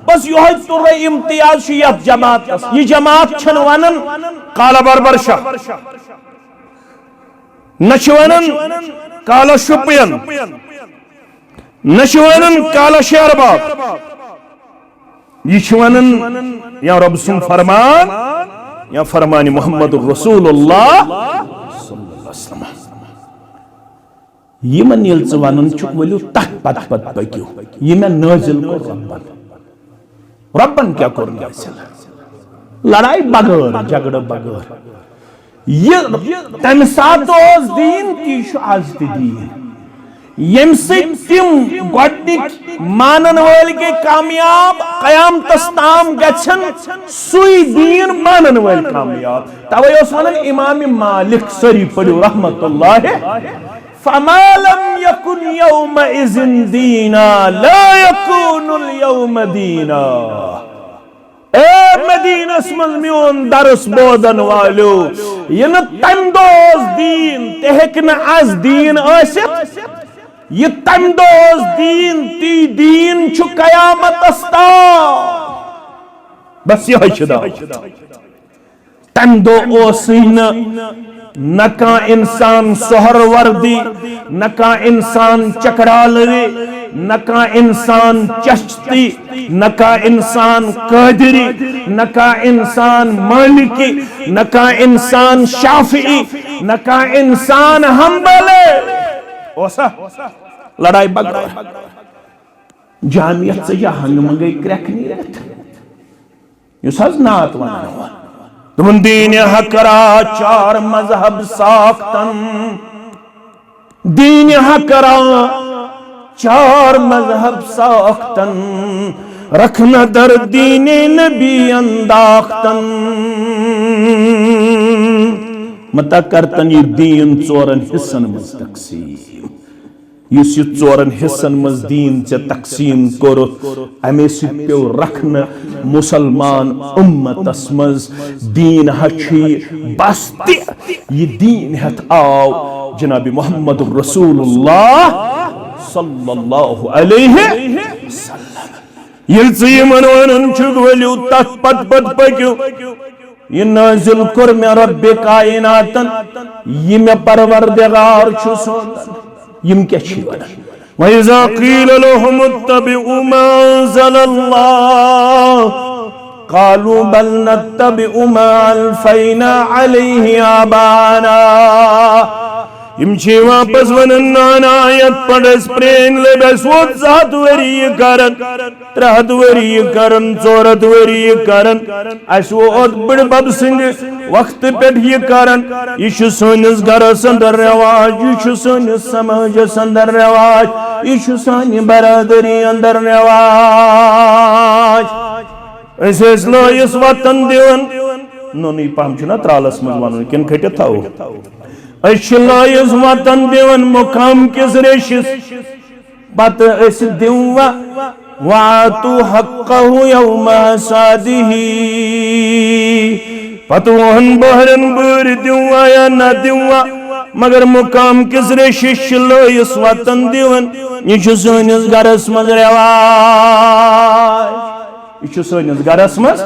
बस यो तुर इम्तियाज जमात ये जमात छन वनन काला बरबर शाह नशवनन काला शुपियन नशवनन काला शेरबाग ये वनन या रब सुन फरमान या फरमान मोहम्मद रसूलुल्लाह यमन येल च वनन छु वलियो तक पत पत पक्यो ये मैं नाजिल को रब्बन क्या कर लड़ाई बगैर झगड़ बगैर ये तम सात दीन ती आज दीन यम तिम गोडनिक मानन वाल के कामयाब कयामतस ताम गछन सुई दीन मानन वाल कामयाब तवे ओस वनन इमाम मालिक सरी पढ़ो रहमतुल्लाह फमा लम यकुन यौमइज़िन दीना ला यकुनुल यौम दीना ए मदीनस मज मियोन दरस बोदन वालो ये न तम दोस दीन ते हेक न आज दीन आसित ये तम दोस दीन ती दीन छु कयामतस ताम बस यह छदा तम दो ओसिन नका इंसान सोहर वर्दी नका इंसान चकरालवे नका इंसान चश्ती नका इंसान कादरी नका इंसान मालिकी नका इंसान शाफी नका इंसान हम्बले ओसा लड़ाई बगैर जामियत से जहां मंगई क्रैक नहीं रहता युस हज नात वनान तुम दीन हकरा चार मजहब साख्तन दीन हकरा चार मजहब साख्तन रखना दर दीन नबी अंदाख्तन मता करतन ये दीन चोरन हिस्सन मज तकसीम युस चोरन हिस्सन मज दीन चे तकसीम कोर अमे पे रखन मुसलमान उम्मतस मज दीन हछी बस ये दीन हथ आओ जनाब मोहम्मद रसूलुल्लाह सल्लल्लाहु अलैहि वसल्लम ये मनवन छुग वलियो तत पत पत पक्यो ये नाजिल कर मे रब्बे कायनातन ये मे परवरदिगार छु सोदन यम क्या छी वना वइज़ा क़ील लहुम इत्तबिउ मा अंज़लल्लाह क़ालू बल नत्तबिउ मा अल्फ़ैना अलैहि आबाना यम छी वापस वनन आयत पढ़स प्रेन ले बस वो 7 वरी करन 3 वरी करन 4 वरी करन असो ओत बड़ बब सिंह वक्त पे ये करन ये सोनिस घरस अंदर रवाज ये सोनिस समाज अंदर रवाज ये सानी बरादरी अंदर रवाज ऐसे लो इस वतन दिवन नोनी पामचना त्रालस मज वनु किन खटे थाओ अशलायस वतन दिवन मुकाम किस रेशिस बत अस दिवा वातु हक्कहु यौम सादिही पतवहन बहरन बर दिवा या न दिवा मगर मुकाम किस रेशिस लयस वतन दिवन ये सोनिस घरस मज रवाज ये सोनिस घरस मज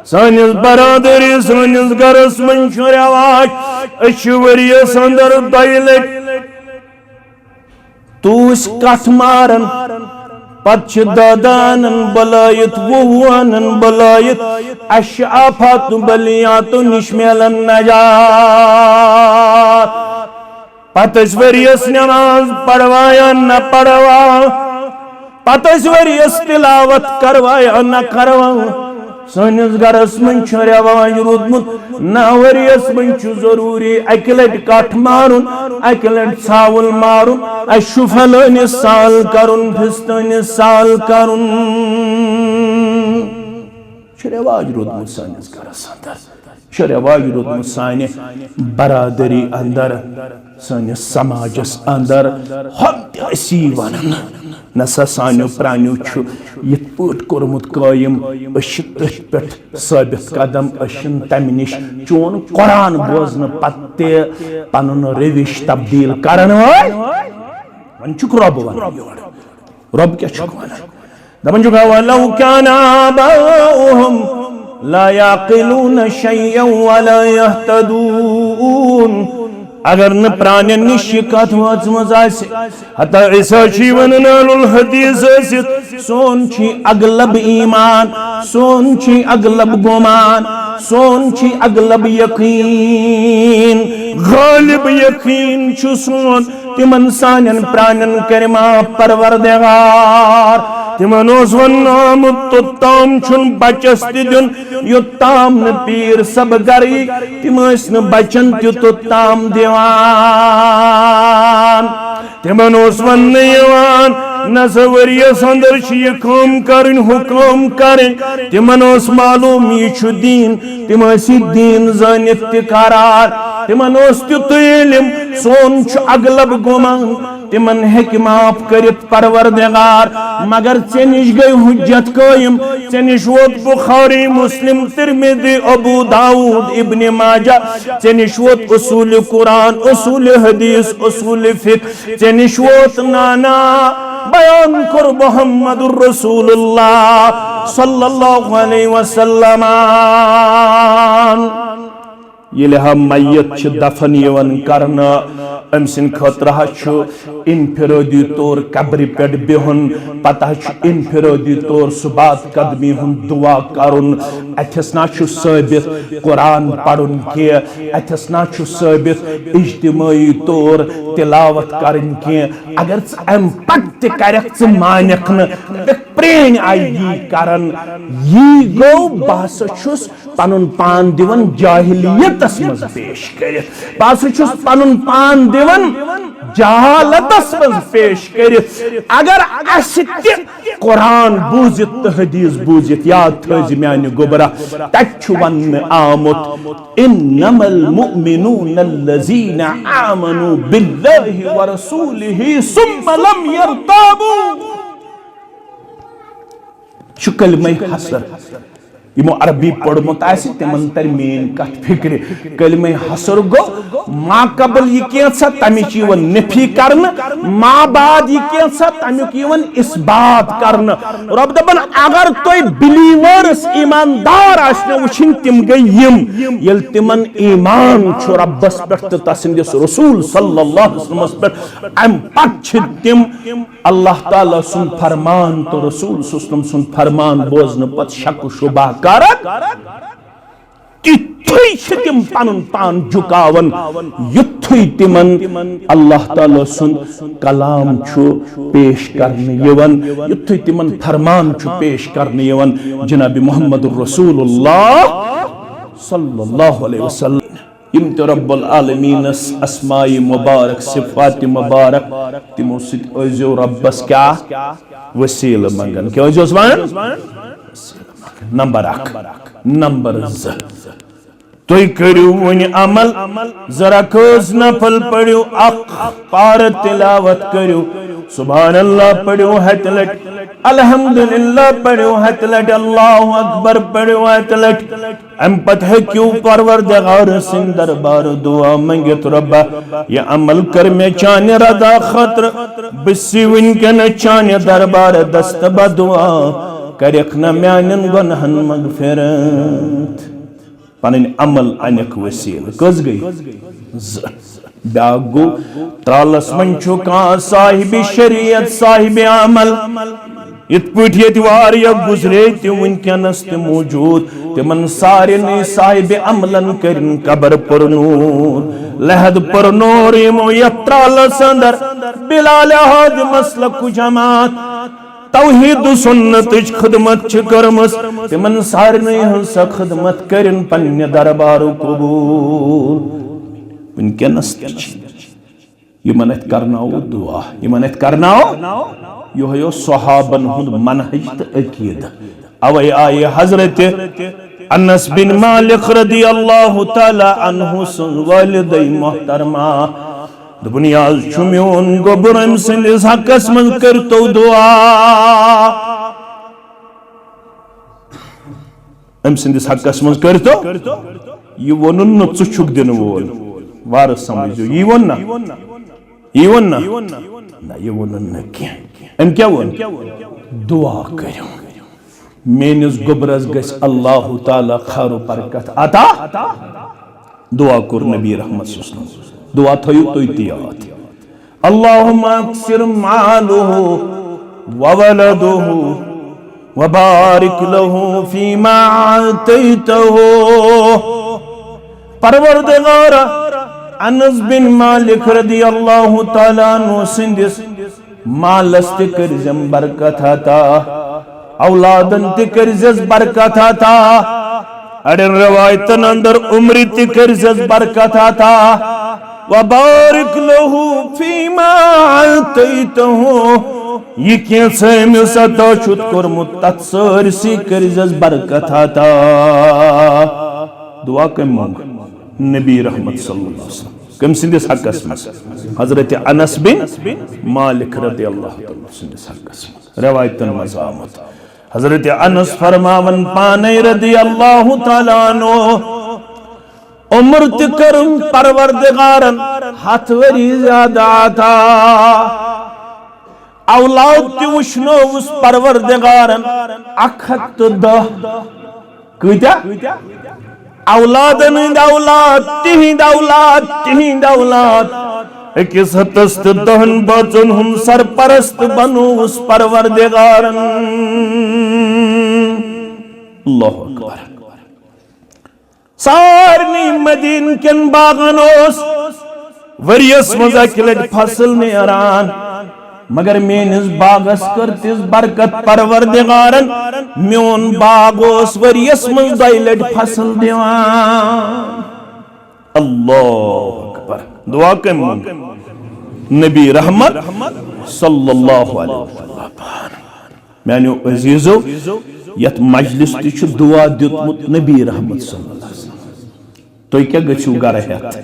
सानिस बरादरी सानिस घरस मन रवाज वरियस अंदर दल तूस कथ मारन पत दादानन बलायत वुहानन बलायत अशाफात बलियात निश मिलन नजात पत वरियस नमाज पढ़वाया न पढ़वा पत वरियस तिलावत करवाया न करवा सानिस घरस मन रवाज रोदमुत ना वरियस मन जरूरी अक लट कठ मारुन अक लट छावल मारुन अशु फलानिस साल करुन फिस्तानिस साल करुन रवाज रोदमुत सानिस घरस अंदर रवाज रोदमुत सानि बरादरी अंदर सानिस समाजस अंदर हम असी वनन नसा सानो प्राणियों छु यत पट कोरमुत कायम अश पे साबित कदम अशन तम निश चोन कुरान बोजन पत्ते पनुन रविश तब्दील करन वन छुक रब वन रब क्या छुक वन दपन जुगा वलौ कान आबाउहुम ला याक़िलून शय्यन वला यहतदून। अगर न प्राण्यन निश कथ वाचमज आसि हता ऐसा छी वनन अहलुल हदीस आसित सोन छी अगलब ईमान, सोन छी अगलब गुमान, सोन छी अगलब यकीन, गालिब यकीन छु सोन तिमन सानन प्राणन करिमा परवरदिगार। तिमन ओस वन्नाम तोत्ताम छुन बचस दिन योत्ताम न पीर सब गरी तिम न बचन तोत्ताम दिवान। तिमन ओस वन्न यवान नसवरियस अंदर ये काम करें हुक्म करें। तिमन ओस मालूम ये छु दीन, तिम दीन जानित करार। तिमन ओस तित इल्म सोन छु अगलब गुमान, तिमन हेक माफ करित परवरदिगार। मगर चे निश गई हुज्जत कायम, चे निश वोत बुखारी मुस्लिम तिरमिज़ी अबू दाऊद इब्न माजा, चे निश वोत उसूल कुरान, उसूल हदीस, उसूल फिक्र, चे निश वोत नाना बयान कर मुहम्मदुर रसूलुल्लाह सल्लल्लाहु अलैहि वसल्लम। ये हम मैयत दफन यवन करना अम सिन खतर इनफिरादी तौर कब्र पे बिहुन, पता इनफिरादी तौर सुबात कदमी हुन दुआ करुन। अथस ना साबित कुरान पढ़ुन के, अथस ना साबित इज्तिमाई तौर तिलावत करन के। अगर अम पत करक मानक न प्रेन आई करन यी गो बहस पनुन पान दिवन जाहिलियतस मज पेश कर, बहस पनुन पान दिवन जहालतस मज पेश कर। अगर कुरान बूजित तो हदीस बूजित याद थज म्यान गोबरा तछ वन आमुत इन्नमल मुमिनून अल्लज़ीना आमनू बिल्लाहि व रसूलिही सुम्मा लम यर्ताबू। कलमे हसर यमो अरबी पढ़मुत तिमन तर मेन कथ फिक्र। कलमे हसर गो माँ कबल यह कैसा तमिच नफी करन, माँ बाद यह कैसा तमिक इसबात करन। रब दपन अगर तुम बिलीवर्स ईमानदार वुन तिम गई ये तिमन ईमान रब्बस पे तो तसिंदिस रसूल सल्लल्लाहु अलैहि वसल्लम पे अम पत तिम अल्लाह ताला सुन फरमान तो रसूल सुन फरमान बोजन पत शक शुबा तिम पनुन पान झुकावन युथुई तिमन अल्लाह ताला सुन कलाम छु पेश करने यवन, युथुई तिमन फरमान छु पेश करने यवन। जनाब मुहम्मदुर रसूलुल्लाह सल्लल्लाहु अलैहि वसल्लम इम तो रब्बुल आलमीन अस्माई मुबारक सिफात मुबारक तिमो सित ओजो रब्बस क्या वसील मंगन क्या ओजो उस्मान नंबर 1 नंबर तुम करू वन अमल जरा कस नफल पढ़ो अख पार तिलावत करो सुभान अल्लाह पढ़ो हत लट, अल्हम्दुलिल्लाह पढ़ो हत लट, अल्लाहु अकबर पढ़ो हत लट। अम पत है क्यों परवरदिगार सिंह दरबार दुआ मंगित रब्बा ये अमल कर में चाने रदा खतर बिस्सी विनकन चाने दरबार दस्त बदुआ करख न म्यानन गुनहन मगफिरत। पन अमल अनक वसील कस गई ब्यागो त्रालस मन साहिब शरीयत साहिब अमल इत पट वारिया गुजरे वनकनस मौजूद तिमन सारिन साहिब अमलन करन कबर पुरनूर लहद पुरनूर यमो यथ त्रालस अंदर बिलाल हद मसलक जमात तौहीद सुन्नत खिदमत करमस तिमन सारने हंस खिदमत करन पन्ने दरबार कबूल वनकनस यमन करनाओ दुआ यमन करनाओ यो सहाबन हुंद मनहज तो अकीद। अवै आय हजरत अनस बिन मालिक रदियल्लाहु तआला अन्हु सुन वालिदै मोहतरमा दुनियाज छुम्योन गोबरम सिंदिस हकस मन करतो दुआ अम सिंदिस हकस मन करतो ये वनुन न चुछुक दिन वोल वार समझो ये वन ना यी वोन ना ये वोन ना क्या क्या वोन दुआ करो मेनिस गोबरस गस अल्लाह ताला खैर बरकत अता दुआ कर नबी रहमत सल्लल्लाहु अलैहि वसल्लम दुआ थयो तो याद अल्लाहुम्मा अक्सिर मालुहु व वलदुहु व बारिक लहु फीमा आतैतहु परवरदिगार अनस बिन मालिक रदियल्लाहु ताला अन्हु सिंदिस मालस ते करजम बरकत अता औलादन ते करजस बरकत अता अड़न रवायतन अंदर उम्र ते करजस बरकत अता व बारिक लहु फीमा आतैतहु ये कैसे मिसता छुत कोरमुत तत्सरसी करजस बरकत अता दुआ के मांग नबी रहमत सल्लल्लाहु अलैहि वसल्लम कम सिंदिस हकस में हजरत अनस बिन मालिक रदियल्लाहु ताला सिंदिस हकस रवायतन मज़ामत हजरत अनस फरमावन पाने रदियल्लाहु ताला नो उम्र तिकरम परवरदिगारन हथ वरी ज्यादा था औलाद ति वुश्नो उस परवरदिगारन अखत दह कत्या औलादन औलाद तिहिंद औलाद अकिस हतस तो दहन बचन हम सरपरस्त बनो उस परवरदिगारन अल्लाहु अकबर सारनी मदीन कन बागन ओस वरियस मज अकिलट फसल नेरान मगर मेनिस बागस कर तिस बरकत परवरदिगारन म्योन बाग ओस वरियस मज दयलट फसल दिवान अल्लाहु अकबर दुआ के मांग नबी रहमत सल्लल्लाहु अलैहि वसल्लम मानो अजीजो यत मजलिस ति दुआ दितमुत नबी रहमत सल्लल्लाहु अलैहि वसल्लम तो क्या गछु गर हेत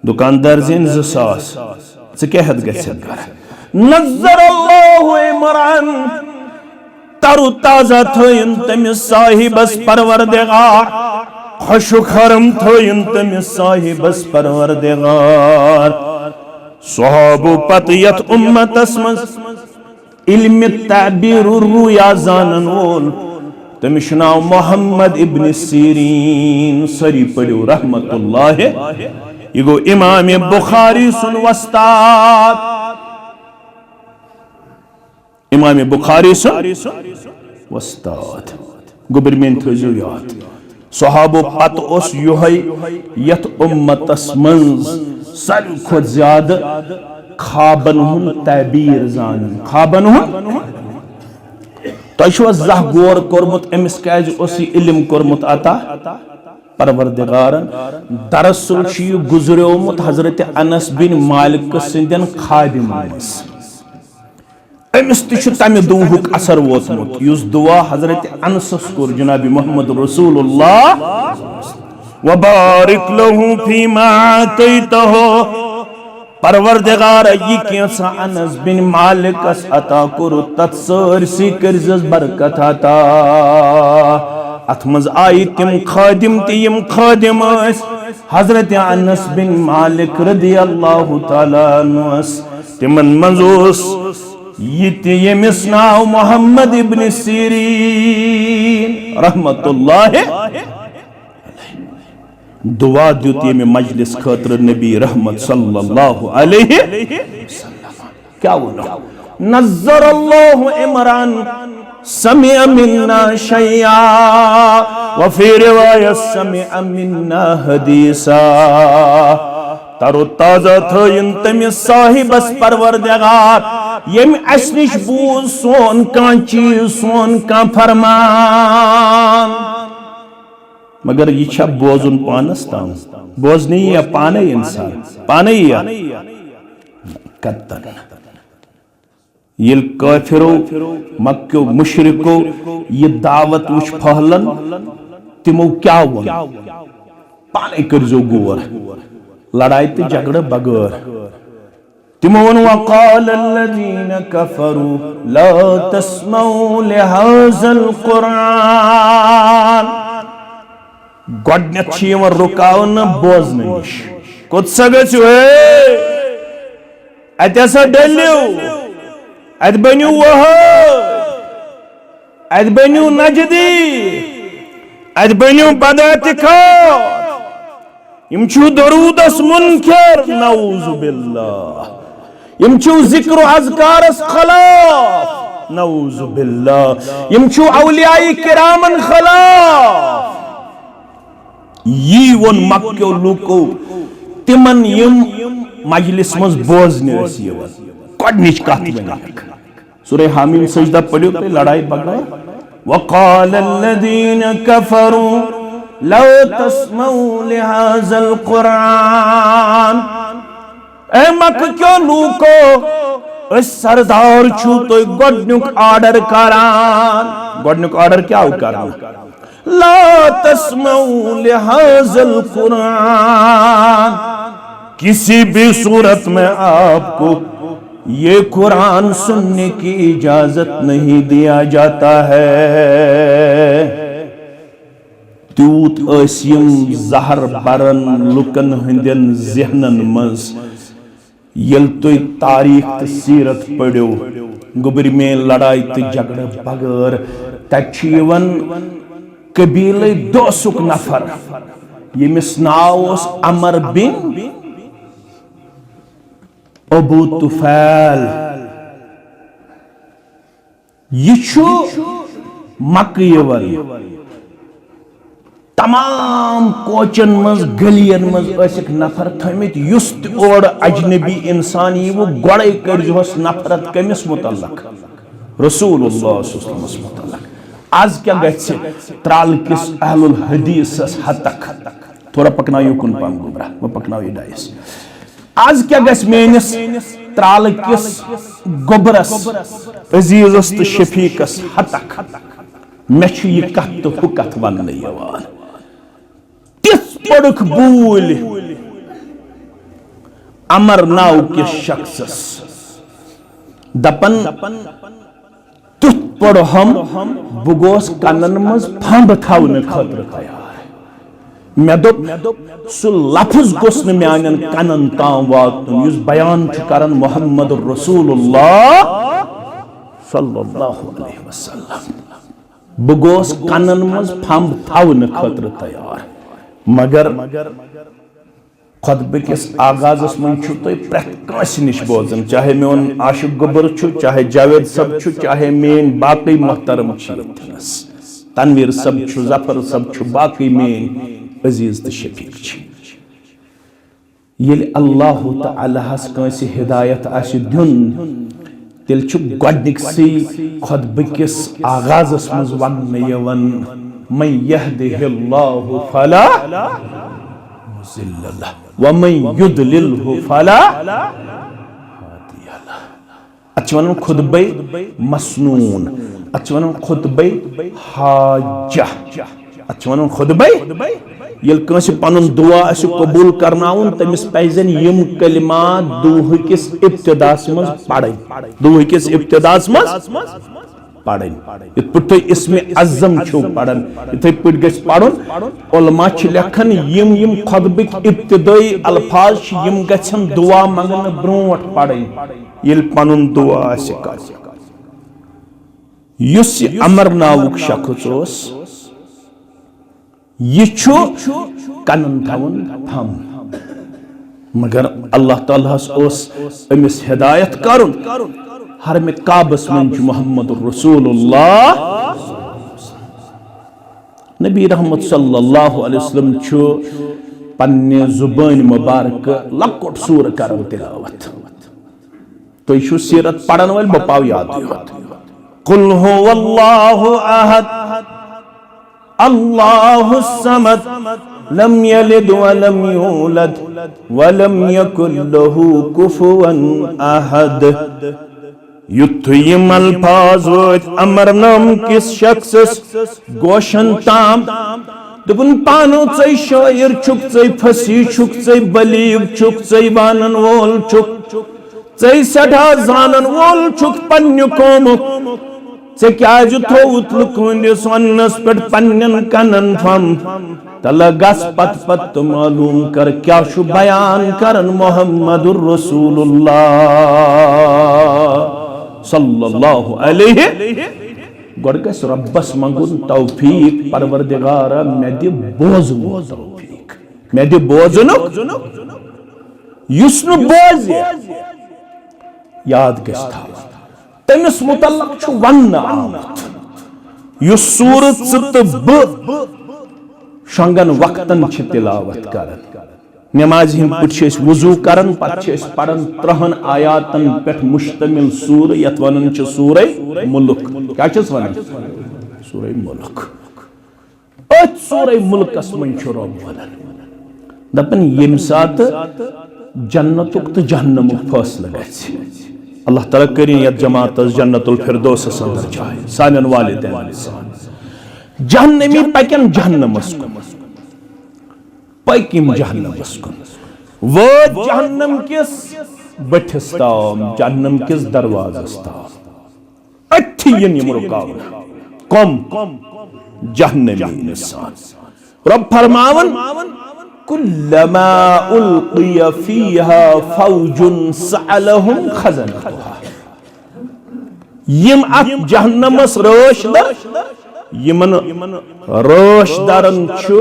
दुकानदार जिन 2000 से क्या हेत गछ गर नज़र अल्लाहु इमरान तरु ताजा थयन तमिस साहिबस परवरदिगार खुशखरम थयन तमिस साहिबस परवरदिगार सहाबो पतयत उम्मतस मस इल्म ताबीर रुया जानन वोल तमिस नाव मोहम्मद इब्न सीरीन सरी पढ़ो रहमतुल्लाह ये गो इमाम बुखारी सुन वस्ताद इमाम बुखारी सुन वस्ताद गुबर में थजो याद सहाबो पत ओस युहै यत उम्मतस मंज सारी खुद ज्यादा खाबन हुन ताबीर जान खाबन हुन तो जह गौर कोरमुत अमिस कैज ओसी इल्म कोरमुत अता परवरदिगारन दरअसल गुजरोमुत हजरत अनस बिन मालिक सिंदन खादिम अमिस तमे दुहुक असर वोतमुत युस दुआ हजरत अनसस कोर जनाब मोहम्मद रसूलुल्लाह व बारिक लहु फीमा आतैतहु परवरदिगार ये कैसा अनस बिन मालिक अता कुरु तत्सरसी करजस बरकत अता अतमज आई तिम खादिम तिम खादिम हजरत अनस बिन मालिक रदियल्लाहु ताला अन्हु तिमन मंजोस यमिस नाव मोहम्मद इब्न सीरीन रहमतुल्लाह दुआ दुत ये मजलिस खतर नबी रहमत सल्लल्लाहु अलैहि वसल्लम क्या बोला नज़र अल्लाहु इमरान समिअ मिन्ना शैया व फी रिवायत समिअ मिन्ना हदीसा तरो ताजा थयन तमिस साहिबस परवरदिगार यम असनिश बूज सोन कां चीज सोन कां फरमान मगर ये बोजुन पानस ताम बोजनी या पाने इंसान पाने या कत्तन ये काफिरो मक्को मुशरिको ये दावत उछ फहलन तिमो क्या वन पाने करजो गोर लड़ाई ते झगड़े बगैर तिमो वन वक़ाल अल्लज़ीना कफ़रू ला तस्मऊ लिहाज़ल क़ुरआन गोडनेथ रुकावन बोजन निश कोत सा गो अतसा डलियो अत बनियो वहाद अत बनियो नजदी अत बनियो बदअतिकाद यम छु दरूदस मुनकर नऊज़ु बिल्लाह यम छु जिक्र अज़कारस खिलाफ नऊज़ु बिल्लाह यम छु औलियाए किरामन खिलाफ यी वोन मक्यो लूको तिमन यम मजलिस मज बोजने गडनिच कत वनिक सूरह हामीम सजदा पढ़ियो तो लड़ाई बगड़ा वक़ाल अल्लज़ीन कफ़रू लौ तस्मऊ लिहाज़ल कुरान ए मक्यो लूको इस सरदार छु तो गडनुक ऑर्डर करान गडनुक ऑर्डर क्या करान ला तस्मऊ लिहाज़ल कुरान किसी भी सूरत में आपको ये कुरान सुनने की इजाजत नहीं दिया जाता है तूत असियम जहर बरन लुकन हंदन जहनन मज यल तो तारीख तो सीरत पढ़ो गुबरी में लड़ाई तो झगड़े बगैर तवन कबील दोसुक नफर यमिस नाव अमर बिन अबू तुफैल यह मक्यवन तमाम कोचन मज गलियन मज नफर थमित युस और अजनबी इंसान वो गोड़े करजोस नफरत कमिस मुतल्लक रसूलुल्लाह मुतल्लक आज क्या गछ त्राल किस अहलुल हदीस हद तक थोड़ा पकनायो कुन पाम गुबरा वो पकनायो डाइस आज क्या गछ मेनिस त्राल किस गोबरस अजीजस तो शफीकस हद तक मे छु ये कत तो हुकत वन यवान तिस पड़ुख बूल अमर नाव के शख्सस दपन तुत पड़ो हम बुगोस कनन मज फंब थावन खतर तैयार मे दोप सु लफ्ज गोस न म्यानन कनन ताम वातुन युस बयान छु करन मुहम्मद रसूलुल्लाह सल्लल्लाहु अलैहि वसल्लम बुगोस कनन मज फंब थावन खतर तैयार मगर खुतबे किस आगाजस मन छु तो प्रत कांस निश बोजन चाहे मेन आशिक गबर छु चाहे जावेद सब छु चाहे मेन बाकी मोहतरम छु तनवीर सब छु जफर सब छु बाकी मेन अजीज तो शफीक छु येल अल्लाह तआला हस कांस हिदायत आसि दुन तेल छु गडनिक से खुतबे किस आगाजस मज वन यवन मन यहदिहिल्लाहु फला मुज़िल्ल लह वमन युद्लिलहु फला हादिय लह अचवन खुतबे मसनून अचवन खुतबे हाजा अचवन खुतबे यल कंस पनुन दुआ असु कबूल करनाउन तमिस पैजन यम कलिमात दुह किस इब्तिदास मज पढ़न दुह किस इब्तिदास मज पढ़न इत पुट इसमें अज़म छु पढ़न इथे पुट गस पढ़न उलमा छ लेखन यम यम खुतबिक इब्तिदाई अल्फाज यम गछन दुआ मंगन ब्रोट पढ़न यल पनुन दुआ आसि कर युस अमर नावुक शख्स ओस यह कनन थावन थम मगर अल्लाह ताला अमिस हिदायत करुन हर में काबस मन मुहम्मद रसूलुल्लाह नबी रहमत सल्लल्लाहु अलैहि वसल्लम पन्ने जुबान मुबारक लकोट सूर करन तिलावत तो यह सीरत पढ़न वाल बपाव याद कुल हुवल्लाहु अहद अल्लाहुस समद लम यलिद वलम यूलद वलम यकुल लहू कुफुवन अहद युद्धयम अल्फाज अमर नाम किस शख्स गोशन ताम दुपन पानो चै शायर छुक चै फसी छुक चै बलीग छुक चै वानन वोल छुक चै सठा जानन वोल छुक पन्य कोमुक से क्या थोत लुकस वनस पे पन्न कनन फम तल गस पत पत मालूम कर क्या बयान करन मोहम्मदुर रसूलुल्लाह सल्लल्लाहु अलैहि गोड़ गस रब्बस मंगुन तौफीक परवरदिगार मे दि बोजन तौफीक मे दि बोजन युस न बोज याद गस था तमिस मुतल्लक वन आमत युस सूरत ब शंगन वक्तन तिलावत करन नमाज हिंद पे वजू करन पे पढ़न 3 आयातन पे मुश्तमिल सूर यत वन सूर मुल्क क्या वन सूर मुल्क अत सूर मुल्कस मन रब वन दपन यम सात जन्नतुक तो जहन्नमुक फैसला गछि अल्लाह ताला करिन यत जमात जन्नतुल फिरदौस अंदर जाए सानन वालिदैन जहन्नमी पकन जहन्नमस पकिम जहन्नमस वो जहन्नम किस बठिस ताम जहन्नम किस दरवाजस ताम अठियन यम रुकावना कम जहन्नमी इंसान रब फरमावन कुल्लमा उल्किया फीहा फौजुन सअलहुम खज़नतुहा यम अत जहन्नमस रोशदर यमन रोशदरन छु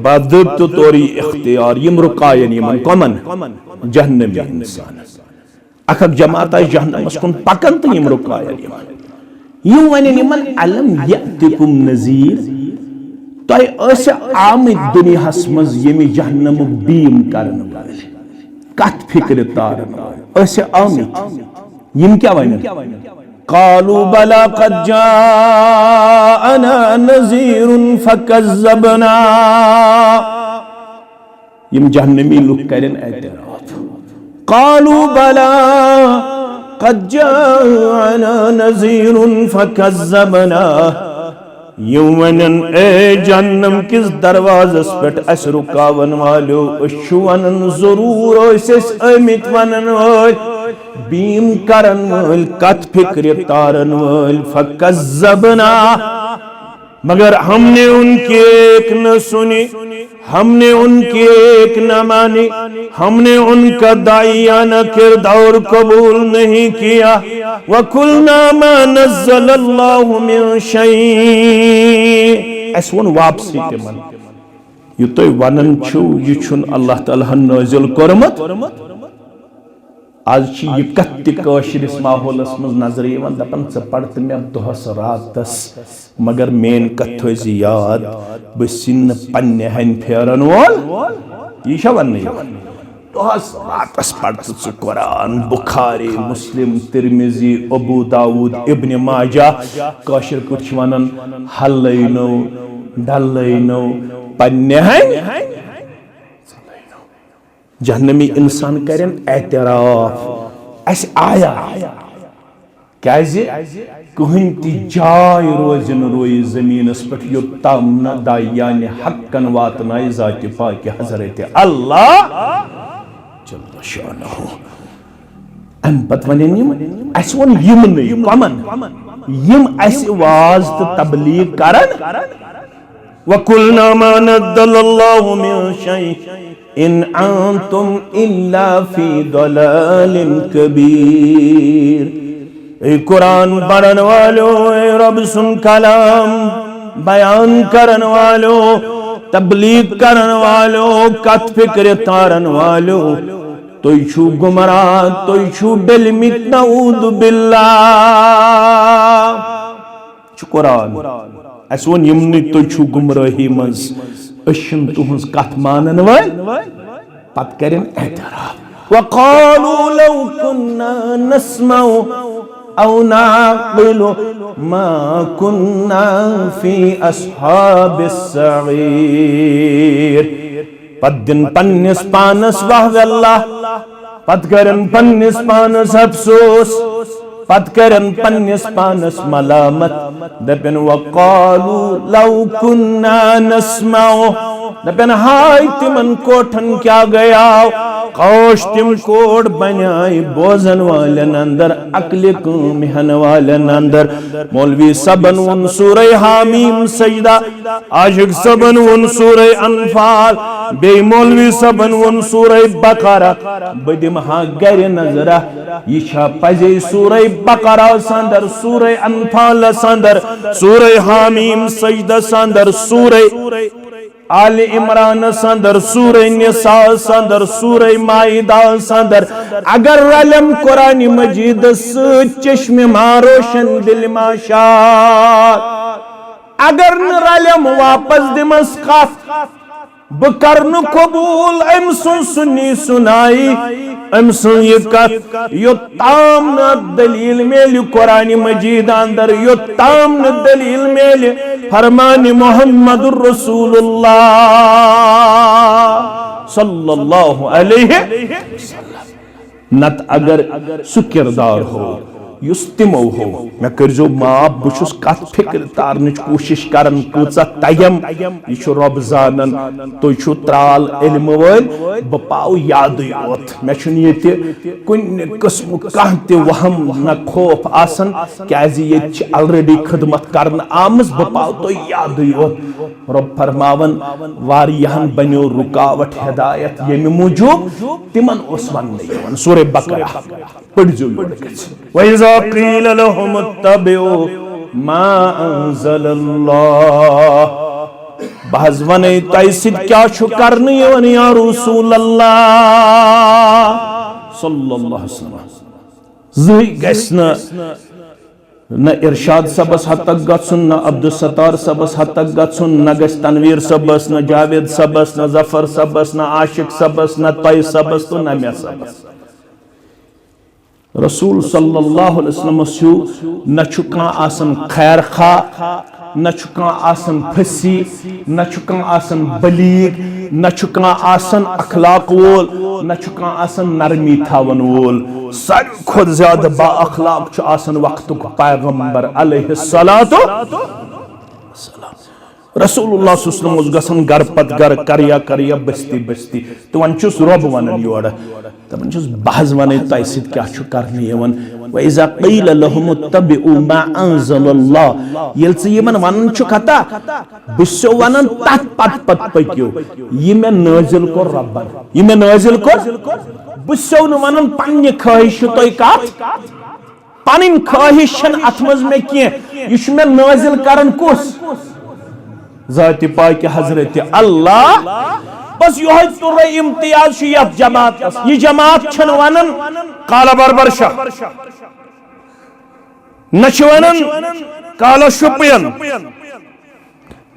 बादत तोरी इख्तियार यम रुकायन यमन कमन जहन्नमी इंसान अख जमात जहन्नमस कुन पकन तो यम रुकायन यमन यूं वन यमन अलम यअतिकुम नज़ीर तय अस आमद दुनियास मज यमि जहन्नम बीम करन वाल कत फिक्र तारन वाल अस आमद यम क्या वन कालू बला कद जाअना नज़ीरुन फकज़्ज़बना यम जहन्नमी लुक करन एतराफ कालू बला कद जाअना नज़ीरुन फकज़्ज़बना यौवनन ए जहन्नम किस दरवाजस पे अस रुकावन वालो अशुवनन जरूर अस अमित वनन वाल बीम करन वाल कत फिक्र तारन वाल फकज़्ज़बना मगर हमने उनकी एक न सुनी हमने उनकी एक न मानी हमने उनका दाइयाना किरदार कबूल नहीं किया वकुलना मा नज़्ज़लल्लाहु मिन शै अस वन वापसी ते मन यु तोय वनन छु यु छुन अल्लाह ताला नाज़िल करमत आज यह कत कशिरिस माहौलस मज नजर दपान च पढ़त मे दोहस रातस मगर मेन कत थोज याद बसिन पन्ने हन फेरन वोल यह वन दोहस रातस पढ़त च कुरान बुखारी मुस्लिम तिरमिजी अबू दाऊद इब्न माजा कशिर कुछ वनन हलैनो डलैनो पन्ने हन जहन्नमी इंसान करें एतराफ अस आया क्या कहीं ती जाय रोजन रोई जमीनस पे योत्तम न दायान हक्कन वातनाय जाति पाक हजरत अल्लाह जल्ल शानहु अम पत वनेन अस वन यम नै कमन यम अस वाज त तबलीग करन वकुलना मा नज़्ज़लल्लाहु मिन शै इन अंतुम इल्ला फी दलालिन कबीर ए कुरान पढ़न वालों ए रब सुन कलाम बयान करन वालों तबलीग करन वालों कत फिक्र तारन वालों तुई छु गुमराह तुई छु बिलमित नऊदु बिल्लाह छु कुरान असन यमन तुई छु गुमराही मज अशम तुहंस कथ मानन वाल पत करें एतराफ वक़ालू लौ कुन्ना नस्मउ औ नाक़िलु मा कुन्ना फी अस्हाबिस सईर पत दिन पन्निस पानस वाह अल्लाह पत करें पन्निस पानस अफसोस पत करन पन्निस पानस मलामत दपन वक़ालू लौ कुन्ना नस्माउ दपन हाय तिमन कोठन क्या गया काश तिम कोड बनाए बोजन वालन अंदर अक्ल कम हन वालन अंदर मौलवी सबन उन सूरह हामीम सजदा आशिक सबन उन सूरह अनफाल बे मौलवी सबन उन सूरह बकरा बदिम हा गर नजरा यह पजे सूरह बकरा संदर सूरह अनफाल संदर सूरह हामीम सजदा संदर सूरह आल इमरान संदर सूरह निसा संदर सूरह माइदा संदर अगर रलम कुरान मजीद चश्मे मारोशन दिल माशात अगर न रलम वापस दिमस कथ बकरनु कबूल अम सुन्नी सुनाई अम सुन ये कथ योत्ताम न दलील मेल कुरान मजीद अंदर योत्ताम न दलील मेल फरमान मोहम्मदुर रसूलुल्लाह सल्लल्लाहु अलैहि वसल्लम नत अगर सु किरदार हो युस तिमो हो मैं करजो माफ बुछुस कत फिक्र तारनच कोशिश करन कचा तयम यह रब जानन तो त्राल इल्म वल ब पाव याद योत मैं ये कुन किस्म कह वहम न खौफ आसन क्याज ये ऑलरेडी खिदमत करन आमस ब पाव तो याद योत रब फरमावन वारियाहन बनो रुकावट हिदायत यम मूजूब तिमन ओस वन सूरह बकरा पढ़जो वइज़ा क़ील लहुम इत्तबिउ मा अंज़लल्लाह बहज वने तैसिद क्या छु करन यवन या रसूल अल्लाह सल्लल्लाहु अलैहि वसल्लम ज़ई गस्न न इरशाद सबस हद तक गछुन न अब्दुल सत्तार सबस हद तक गछुन न गस तनवीर सबस न जावेद सबस न जफर सबस न आशिक सबस न तय सबस तो न मे सबस रसूल सल्लल्लाहु अलैहि वसल्लम सु न छुका आसन खैर खा न छुका आसन फसी न छुका आसन बलीग न छुका आसन अखलाक वोल न छुका आसन नरमी थावन वोल सर खुद ज्यादा बा अखलाक छु आसन वक्तुक पैगंबर अलैहिस्सलातु सलाम रसूलुल्लाह सल्लल्लाहु अलैहि वसल्लम घर पत घर करिया करिया बस्ती बस्ती तो वन छुस रब वनन योर तबन छुस बहज वने तैसिद क्या छु करने यवन वइज़ा क़ील लहुम इत्तबिउ मा अंज़लल्लाह यल्स यमन वनन छु कता बिसो वनन तत पत पत पक्यो यमे नाजिल को रब्बन यमे नाजिल को बिसो न वनन पन्ने ख्वाहिश तोय कत पनिन ख्वाहिशन अथमज में के यश में नाजिल करन कुस ज़ाति पाक हजरत अल्लाह बस यो तुर इम्तियाज यथ जमात यह जमात छन वनन काला बरबर शाह न वनन काला शुपियन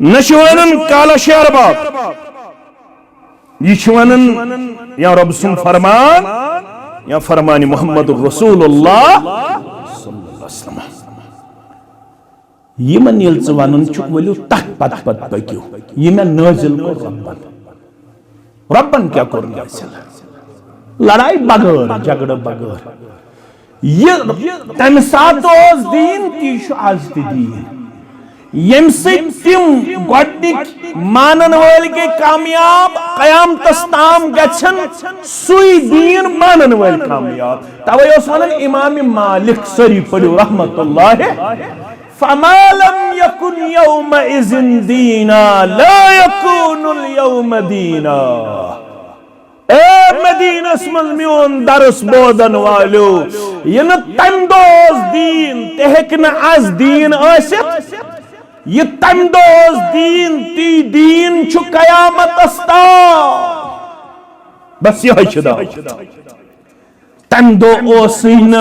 न वनन काला शेरबाग यह वनन या रब सुन फरमान या फरमान मोहम्मद रसूलुल्लाह सल्लल्लाहु अलैहि वसल्लम यमन यल वनन वलू तक पत पत पक्यो यह नाजिल को रब्बन रब्बन क्या कर लड़ाई बगैर झगड़ बगैर ये तम सात दीन ती आज दीन यम तिम गोडनिक मानन वाल के कामयाब कयामतस ताम गछन सुई दीन मानन वाल कामयाब तवे ओस वनन इमाम मालिक सरी पढ़ो रहमतुल्लाह फमा लम यकुन यौमइज़िन दीना ला यकुनुल यौम दीना ए मदीनस मज म्योन दरस बोदन वालो ये न तम दोस दीन ते हेक न आज दीन आसित ये तम दोस दीन ती दीन छु कयामतस ताम बस यह छदा तम दो ओसिन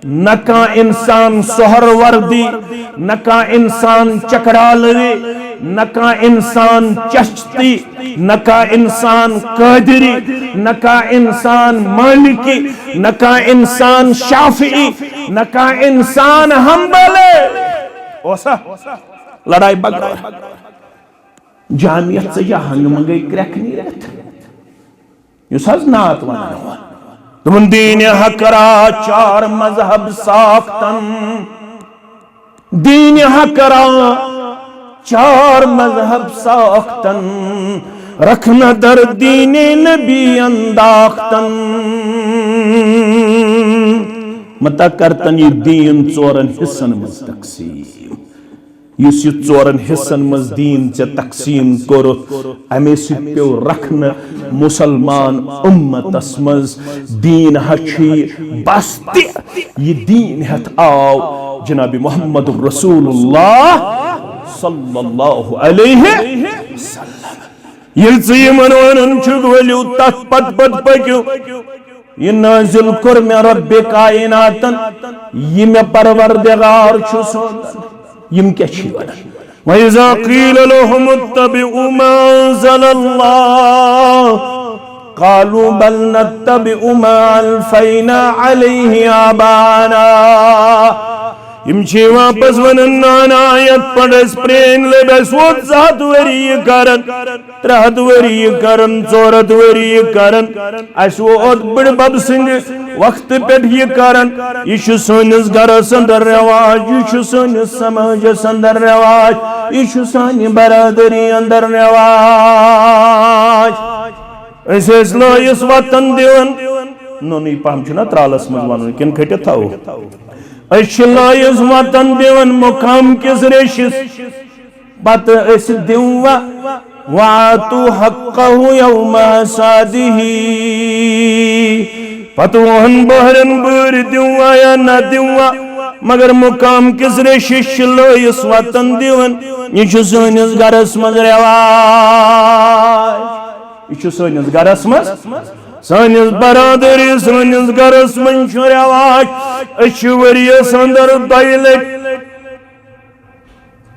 न का इंसान सोहर वर्दी न का इंसान चकरालरी न का इंसान चश्ती न का इंसान कादरी न का इंसान मालिकी न का इंसान शाफी न का इंसान हम्बले ओसा लड़ाई बगैर जामियत से या हंग मंगई क्रैक नहीं रहता युस हज नात वनान तुम दीन हकरा चार मजहब साख्तन, दीन हकरा चार मजहब साख्तन, रखना दर दीने नबी अंदाख्तन। मता करतन ये दीन चोरन हिस्सन मज तकसीम, युस ये चोरन हिस्सन मज दीन चे तकसीम कोर, अमे पे रखन मुसलमान उम्मतस मज दीन हछी बस ये दीन हथ आव जनाबी मोहम्मद रसूलुल्लाह सल्लल्लाहु अलैहि वसल्लम। ये मनवन वलियो तथ पत पत पक्यो, ये नाजिल कर मे रब्बे कायनातन, ये मे परवरदिगार छु सोदन। यम क्या छी वनान, वइज़ा क़ील लहुम इत्तबिउ मा अंज़लल्लाह क़ालू बल नत्तबिउ मा अल्फ़ैना अलैहि आबाना। यम छी वापस वनन नान आयत पढ़स प्रेन लेबस वो 7 वरी करन, 3 वरी करन, 4 वरी करन, अस वो बड़ बब सिंह वक्त पे ये करन। यह सानिस गरस अंदर रिवाज, यह सानिस समाजस अंदर रिवाज, यह सानि बरादरी अंदर रिवाज। अस लायस वतन दिवन नोनी पहम छुना त्रालस मज वन किन खटे थाओ, लायस वतन दिवन मुकाम किस रेशिस, पत दिवा वातु हक्कहु यौम हसादिही, पत वहन बहरन बर दिवा या न दिवा, मगर मुकाम किस रेशिस लायस वतन दिवन। यह सानिस गरस मज रिवाज, यह सानिस गरस मज, सानिस बरादरी सानिस गरस मज रिवाज। वरियस अंदर 2 लट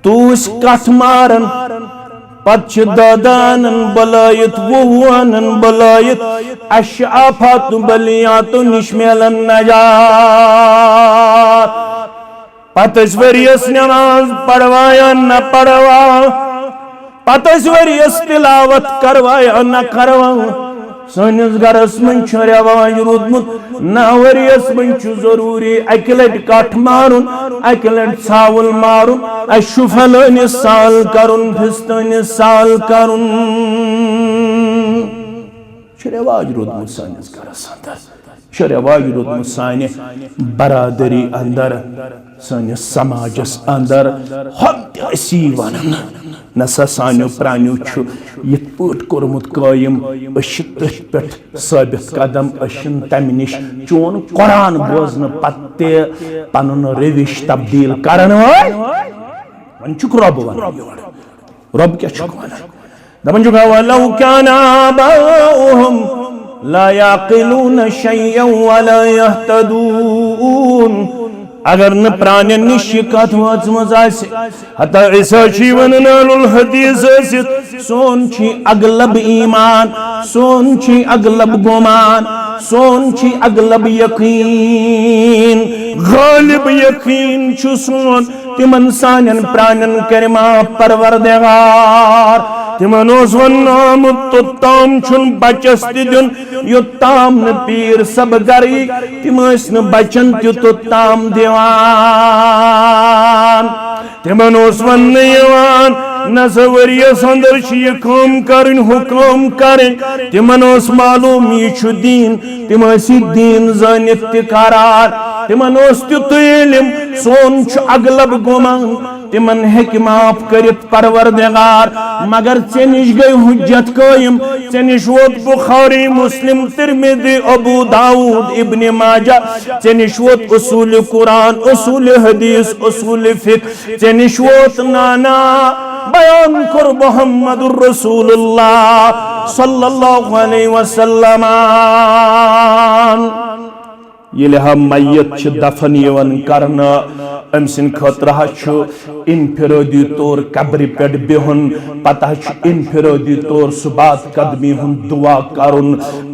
तूस कथ मारन, पत दादानन बलायत वुहानन बलायत, अशाफात बलियात निश मिलन नजात। पत वरियस नमाज पढ़वाया न पढ़वा, पत वरियस तिलावत करवाया न करवा। सानिस गरस मज रिवाज रोदमुत ना वरियस मज जरूरी अक लट कठ मारुन, अक लट सावल मारुन, अशु फलानिस साल करुन, फिस्तानिस साल करुन। रिवाज रोदमुत सानिस गरस अंदर, रिवाज रोदमुत सानि बरादरी अंदर, सानिस समाजस अंदर। हम असी वनन नसा सानियो प्रानियो छु यथ पट कोरमुत कायम, अश तथ पे साबित कदम, अशन तम निश चोन कुरान बोजन पत्ते पनुन रविश तब्दील करन वाल वन छुक रब वन। रब क्या छुक वन दपन जुगा वलौ कान आबाउहुम ला याक़िलून शय्यन वला यहतदून। अगर न प्राण्यन निश कथ वाचमज आसि, हता ऐसा छी वनन अहलुल हदीस आसित, सोन छी अगलब ईमान, सोन छी अगलब गुमान, सोन छी अगलब यकीन, गालिब यकीन छु सोन तिमन सानन प्राणन करिमा परवरदिगार। तिमन ओस वन्नाम तोत्ताम छुन बचस दिन योत्ताम न पीर सब गरी, तिम न बचन तोत्ताम दिवान। तिमन ओस वन यवान नजवरियस अंदर यह काम करन हुक्म करन, तिमन ओस मालूम यह दीन, तिम दीन जानित करार, तिमन ओस तुत इल्म सोन अगलब गुमान, तिमन हेक माफ करित परवरदिगार। मगर चे निश गई हुज्जत कायम, चे निश वोत बुखारी मुस्लिम तिरमिज़ी अबू दाऊद इब्न माजा, चे निश वोत उसूल कुरान, उसूल हदीस, उसूल फिक्र, चे निश वोत नाना बयान कर मुहम्मदुर रसूलुल्लाह सल्लल्लाहु अलैहि वसल्लम। ये हम मैयत दफन यवन करना, अम सिन खतरा इनफिरादी तौर कब्र पे बिहुन, पता इनफिरादी तौर सुबात कदमी हुन दुआ करुन।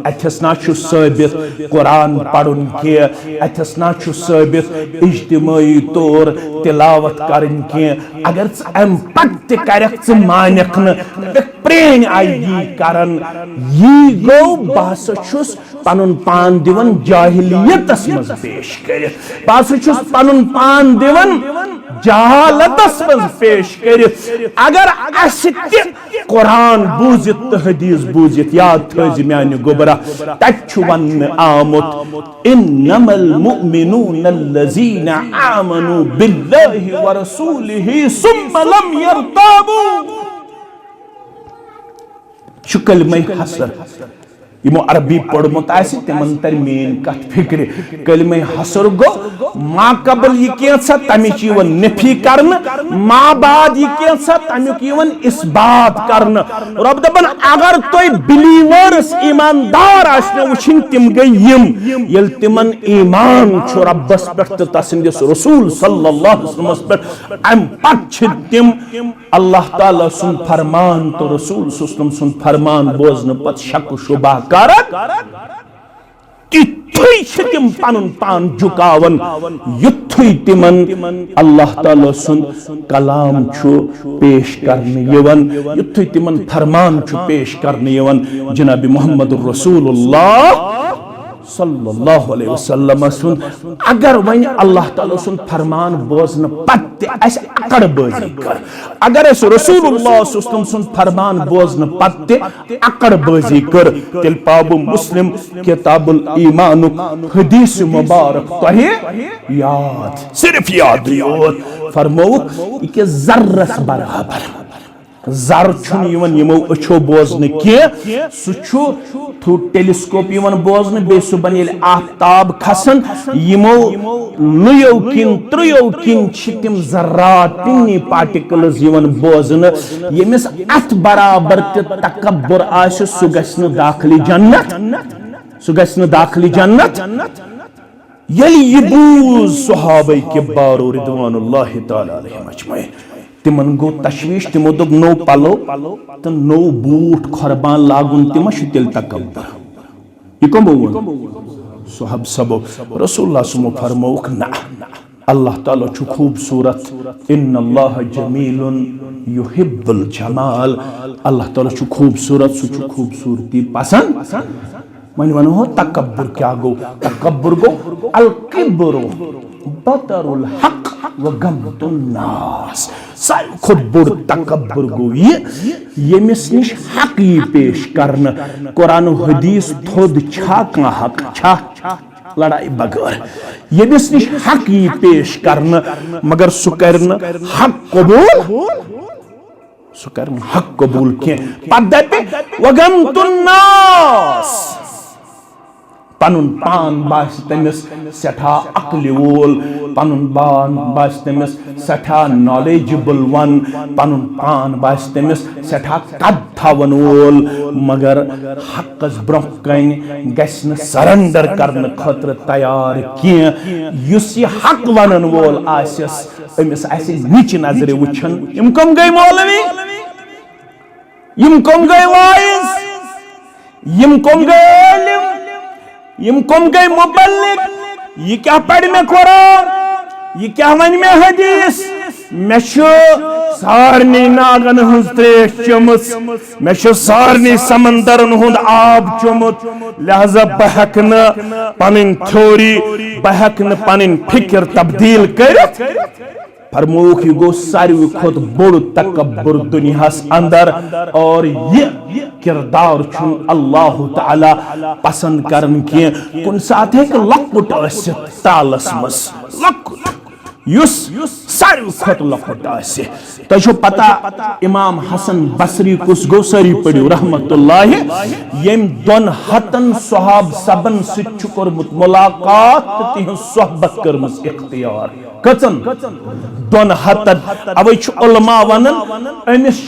अथस ना साबित कुरान पढ़ुन के, अथस ना साबित इज्तिमाई तौर तिलावत करन के। अगर अम पत करक मानक न प्रेन आई करन, यी गो बस पनुन पान दिवन जाहिलियतस मज पेश करित बस छुस पनुन पान दिवन जहालतस मज पेश करित अगर असि कुरान बूजित तो हदीस बूजित याद थज म्यान गोबरा तछु वन आमुत इन्नमल मुमिनून अल्लज़ीना आमनू बिल्लाहि व रसूलिहि सुम्मा लम यर्ताबू शुक्ल में हसर यमो अरबी पढ़मुत तिमन तर मेन कथ फिक्र कलमे हसर गो माँ कबल यह कैसा तमिच नफी कर माँ बाद यह तमुक इस बात कर रब दपन अगर तुम बिलीवर्स ईमानदार वुन तिम गई ये तिमन ईमान रब्बस पे तसंदिस रसूल सल्लल्लाहु अलैहि वसल्लम पे अम पत तिम अल्लाह ताला सुन फरमान तो रसूल सल्लल्लाहु अलैहि वसल्लम फरमान बोजन पत शक शुबा तिम पनुन पान झुकावन युथुई तिमन अल्लाह ताला सुन कलाम छु पेश करने यवन युथुई तिमन फरमान छु पेश करने यवन जनाब मोहम्मद रसूलुल्लाह सल्लल्लाहु अलैहि वसल्लम सुन अगर वन अल्लाह ताला सुन फरमान बोजन पत्ते ऐसे अकड़ बाजी कर अगर ऐसे रसूलुल्लाह सल्लल्लाहु अलैहि वसल्लम सुन फरमान बोजन पत्ते अकड़ बाजी कर तिल पाबु मुस्लिम किताबुल ईमान हदीस मुबारक तहे याद सिर्फ याद योत फरमाओ कि जर्रस बराबर जर छुन यमन यमो अछो बोजन के सुछु थ्रू टेलीस्कोप यमन बोजन बे सुबन येल आफ्ताब खसन यमो लुयो किन त्रुयो किन छितिम जर्रात टिनी पार्टिकल्स यमन बोजन यमिस अत बराबर ते तकब्बुर आश सुगस्न दाखिली जन्नत यली यबूज सहाबा के बारो रिदवानुल्लाह ताला अलैहिम अजमईन तिमन गो तशवीश तिमो दोप नो पलो तो नो बूट खरबान लागुन तिम तिल तकब्बर ये कम सुहब सबो रसूलुल्लाह सुमो फरमौक ना अल्लाह ताला छु खूबसूरत इन्नल्लाह जमीलुन युहिब्बुल जमाल अल्लाह ताला छु खूबसूरत सु छु खूबसूरती पसंद मन वनो हो तकब्बुर क्या गो तकब्बुर गो अल किब्रु बतरुल हक व गमतुन नास साल खुद बुर तकब्बुर गो यमिस निश हक पेश करन कुरान हदीस थोद छा का हक छा लड़ाई बगैर यमिस निश हक पेश करन मगर सुकरन हक कबूल के पदते व गमतुन नास पनुन पान बास तमिस सठा अक्ल वोल पनुन पान बास तमिस सठा नॉलेजेबल वन पनुन पान बास तमिस सठा कद थावन वोल मगर हकस ब्रोह कन गस्न सरेंडर करन खतर तैयार किए युस ये हक वनन वोल आसिस अमिस आसि नीच नजर वुछन यम कम गई मौलवी यम कम गई वाइज यम कम गई आलिम यम कम गई मुबल्लिग ये क्या पढ़ में कुरान ये क्या वन में हदीस मे सारनी नागन हज त्रेश चुमस मे सारनी समंदरन हुंद आब चुमुत लिहाजा बहक न पनिन थ्योरी बहक न पनिन फिक्र तब्दील करित फरमौक गो सारी खुद बोड़ तकब्बुर दुनियास अंदर और ये किरदार छुन अल्लाह ताला पसंद करन के कुन साथ है कि लकुट तालस मस लकुट युस सारी खुद लकुट आसे तो पता इमाम हसन बसरी कुस गो सारी पढ़ियो रहमतुल्लाह यम दोन हतन सहाब सबन सिच करमुत मुलाकात तिह सोहबत करमस इख्तियार कचन दोन हतन अवै छु उलमा वनन अमिस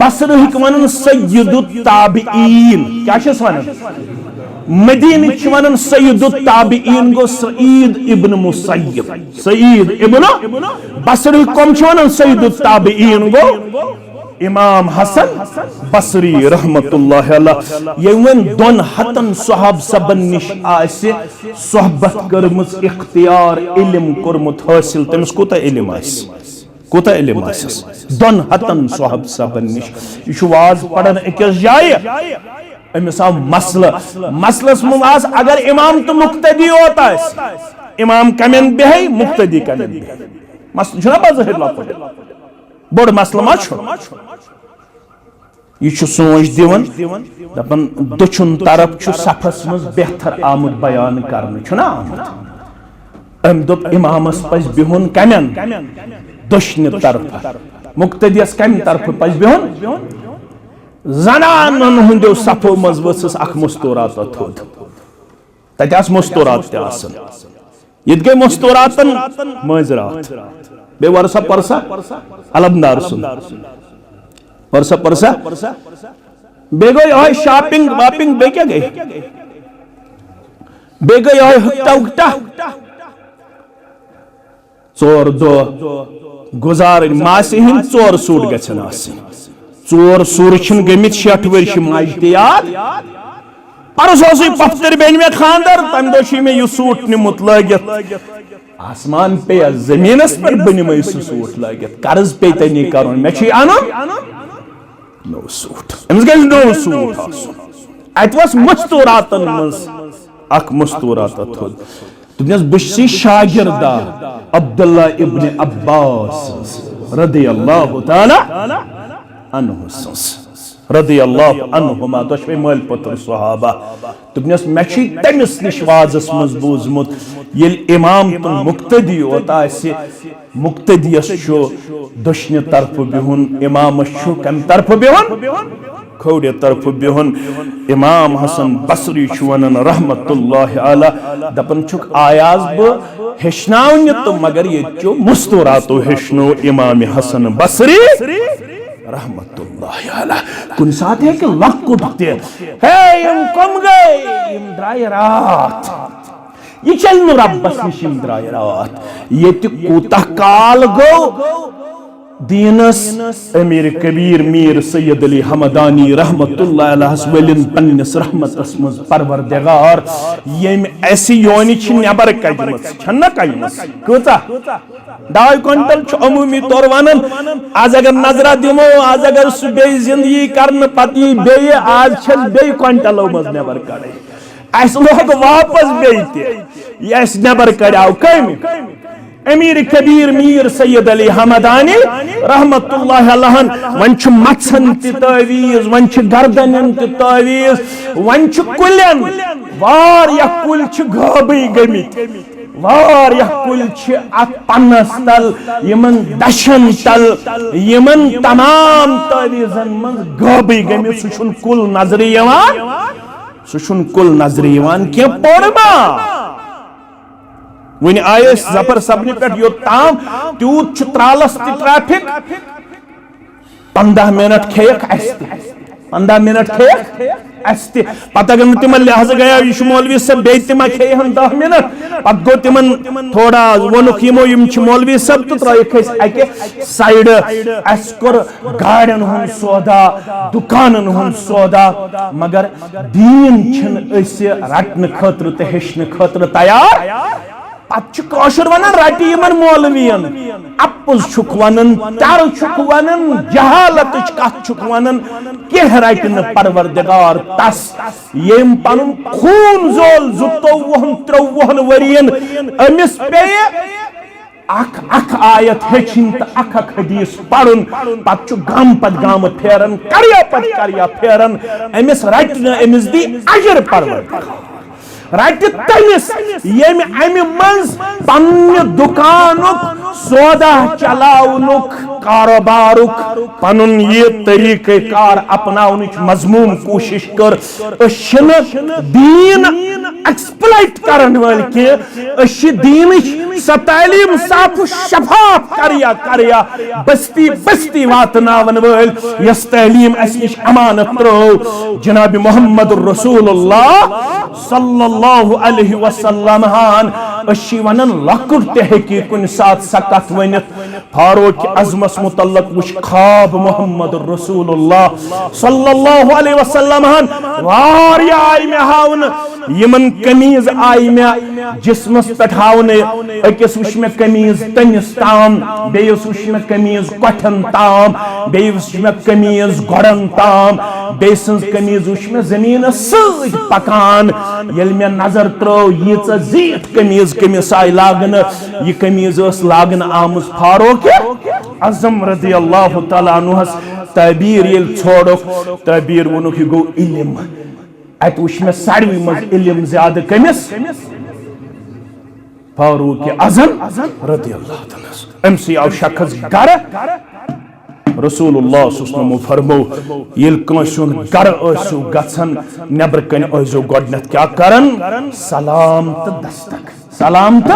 बसरहिक वनन सय्यदुत ताबईन क्या छस वनन मदीन छु वनन सय्यदुत ताबईन गो सईद इब्न मुसय्यब सईद इब्न बसरहिक कम छु वनन सय्यदुत ताबईन गो इमाम हसन बसरी रहमतुल्लाह अलैह यवन दोन हतन सहाब सबन निश आसे सोहबत करमस इख्तियार इल्म करमुत हासिल तमिस कोता इल्म आस दोन हतन सहाब सबन निश यु वाज पढ़न एकस जाय अमिस आव मसलस मुज अगर इमाम तो मुक्तदी होता है इमाम कमेन बेह मुक्तदी कमेन बेह मसला बज़ाहिर लॉकट बोड़ मसला मा यह सोच दिवन दपन दछुन तरफ सफस मज बेहतर आमुद बयान करना अम दोप इमामस पज बिहुन कमेन दशन तरफ मुक्तदियस कम तरफ पज बिहुन जनानन हुंदो सफो मज वसस अख मुस्तूरात थोद तत मुस्तूरात ते आसन यत गई मुस्तूरातन मजरात बे वर्षा परसा अलमदार सुन वर्षा परसा बे गई शॉपिंग वापिंग बे क्या गई बे गई हुक्ता हुक्ता चोर दो गुजार मासी हिंद चोर सूट गछन आसन चोर सूर छिन गमित 60 वर्ष माज ते याद परसों पफ्तर बेन में खानदर तम दो में यह सूट निमुत लगित आसमान पे जमीनस पर बन सूट लगित कर्ज पे तनी कर मे अनु नो सूट अमिस गज नो सूट अत मस्तूरातन मज अख मुस्तूरात थोद तुमस बसी शागिर्दा अब्दुल्ला इब्न अब्बास रदियल्लाहु ताला अन्हु रदियल्लाहु अन्हुमा दोशवे मल पुत्र सहाबा तुमस मे तमिस निश वाजस मज बूजमुत येल इमाम तुम मुक्तदी होता मुक्तदियस दशन तरफ बिहुन इमामस कम तरफ बिहुन खोड़े तरफ बिहुन इमाम हसन बसरी वन रहमतुल्लाहि अलैह दपन छुक आयाज बह हेचनावन तो मगर ये मुस्तूरातो हेचनो इमाम हसन बसरी रहमतुल्लाहि अलैह कुन साथ है कि लकुट ते हे यम कम गए यम द्राय रात ये चल न रब्बस निशिम द्राय रात ये कूता काल गो दीनस अमीर कबीर मीर सैयद अली हमदानी रहमतुल्लाह अलैह वलिन पन्नस रहमतस मज परवरदिगार यम ऐसी योनि छ नेबर कजमस छन्ना कजमस कता 2 क्विंटल छ अमूमी तौर वनन आज अगर नजरा दिमो आज अगर सुबह जिंदगी करन पति बे आज छ बे क्विंटल मज नेबर कड़े अस लोग वापस बेते यस नेबर कड़ाव कम अमीर कबीर मीर सैयद अली हमदानी रहमतुल्लाह अलैह वन छ मछन तवीज वन छ गर्दनन तवीज वन छ कुलन वारिया कुल छ गाबी गमित वारिया कुल छ अत पन्नस तल यमन दशन तल यमन तमाम तवीजन मन गाबी गमित सुछुन कुल नजर यवान सुछुन कुल नजर यवान के परमा वन आये जफर सबनी पे यो ताम तूत त्रालस ट्रैफिक 15 मिनट खेक 15 मिनट खेक पत अगर तिम लिहाज गया यह मौलवी सब बे तिम खे 10 मिनट पत गो तिम थोड़ा वोनुक यमो यम मौलवी सब तो त्रक अके साइड अस कोर गाड़न हुन सौदा दुकानन हुन सौदा मगर दीन छन रटन खतर तो हेचन खतर तैयार पतर वन रटि यमन मौलवियन अपुज छुक वन तर छुक वन जहालत कथ वन कह रटन परवरदिगार तस यम पन खून जोल 23 वरियन अमिस पे अख आयत हेचिन तो अख हदीस पढ़न पत गम पत गम फेरन करिया पत करिया फेरन अमिस रटन अमिस दी अजर परवरदिगार रट तमिस यम अमि मज पन्ने दुकानुक सौदा चलाउनुक कारोबारुक पनुन ये तरीके कार अपनाउनुच मजमूम कोशिश कर दीन एक्सप्लॉइट करन वाल के दीन तालीम साफ शफाफ करिया करिया बस्ती बस्ती वातनावन वाल यस तालीम अस निश अमानत त्रो जनाब मोहम्मद रसूलुल्लाह सल्लल्लाहु अलैहि वसल्लम हान अशी वनन लकुट ते हेकी कुन साथ सकत वनित फारूक अज़मस मुतल्लक वुश ख्वाब मोहम्मद रसूलुल्लाह सल्लल्लाहु अलैहि वसल्लम वारिया आई में हावन यमन कमीज आई में जिस्मस पे हावन अकिस वुश में कमीज तनिस ताम बेयस वुश में कमीज कठन ताम बेयस में कमीज गड़न ताम बेसंस कमीज वुश में जमीन सज पकान यल में नजर त्रो यीच जीत कमीज कमीज आई लागन ये कमीज लागन आमुस फारूक आज़म रज़ी अल्लाह तआला अन्हु तबीर ये छोड़ो तबीर वो गो इल्म अत वुश में सारवी मज इल्म ज्यादा कमिस फारूक आज़म रज़ी अल्लाह तआला अमसी आव शख्स गर रसूलुल्लाह सल्लल्लाहु फरमो येल कंसुन गर असु गछन नेबर कन असु गोडनत क्या करन सलाम त दस्तक सलाम त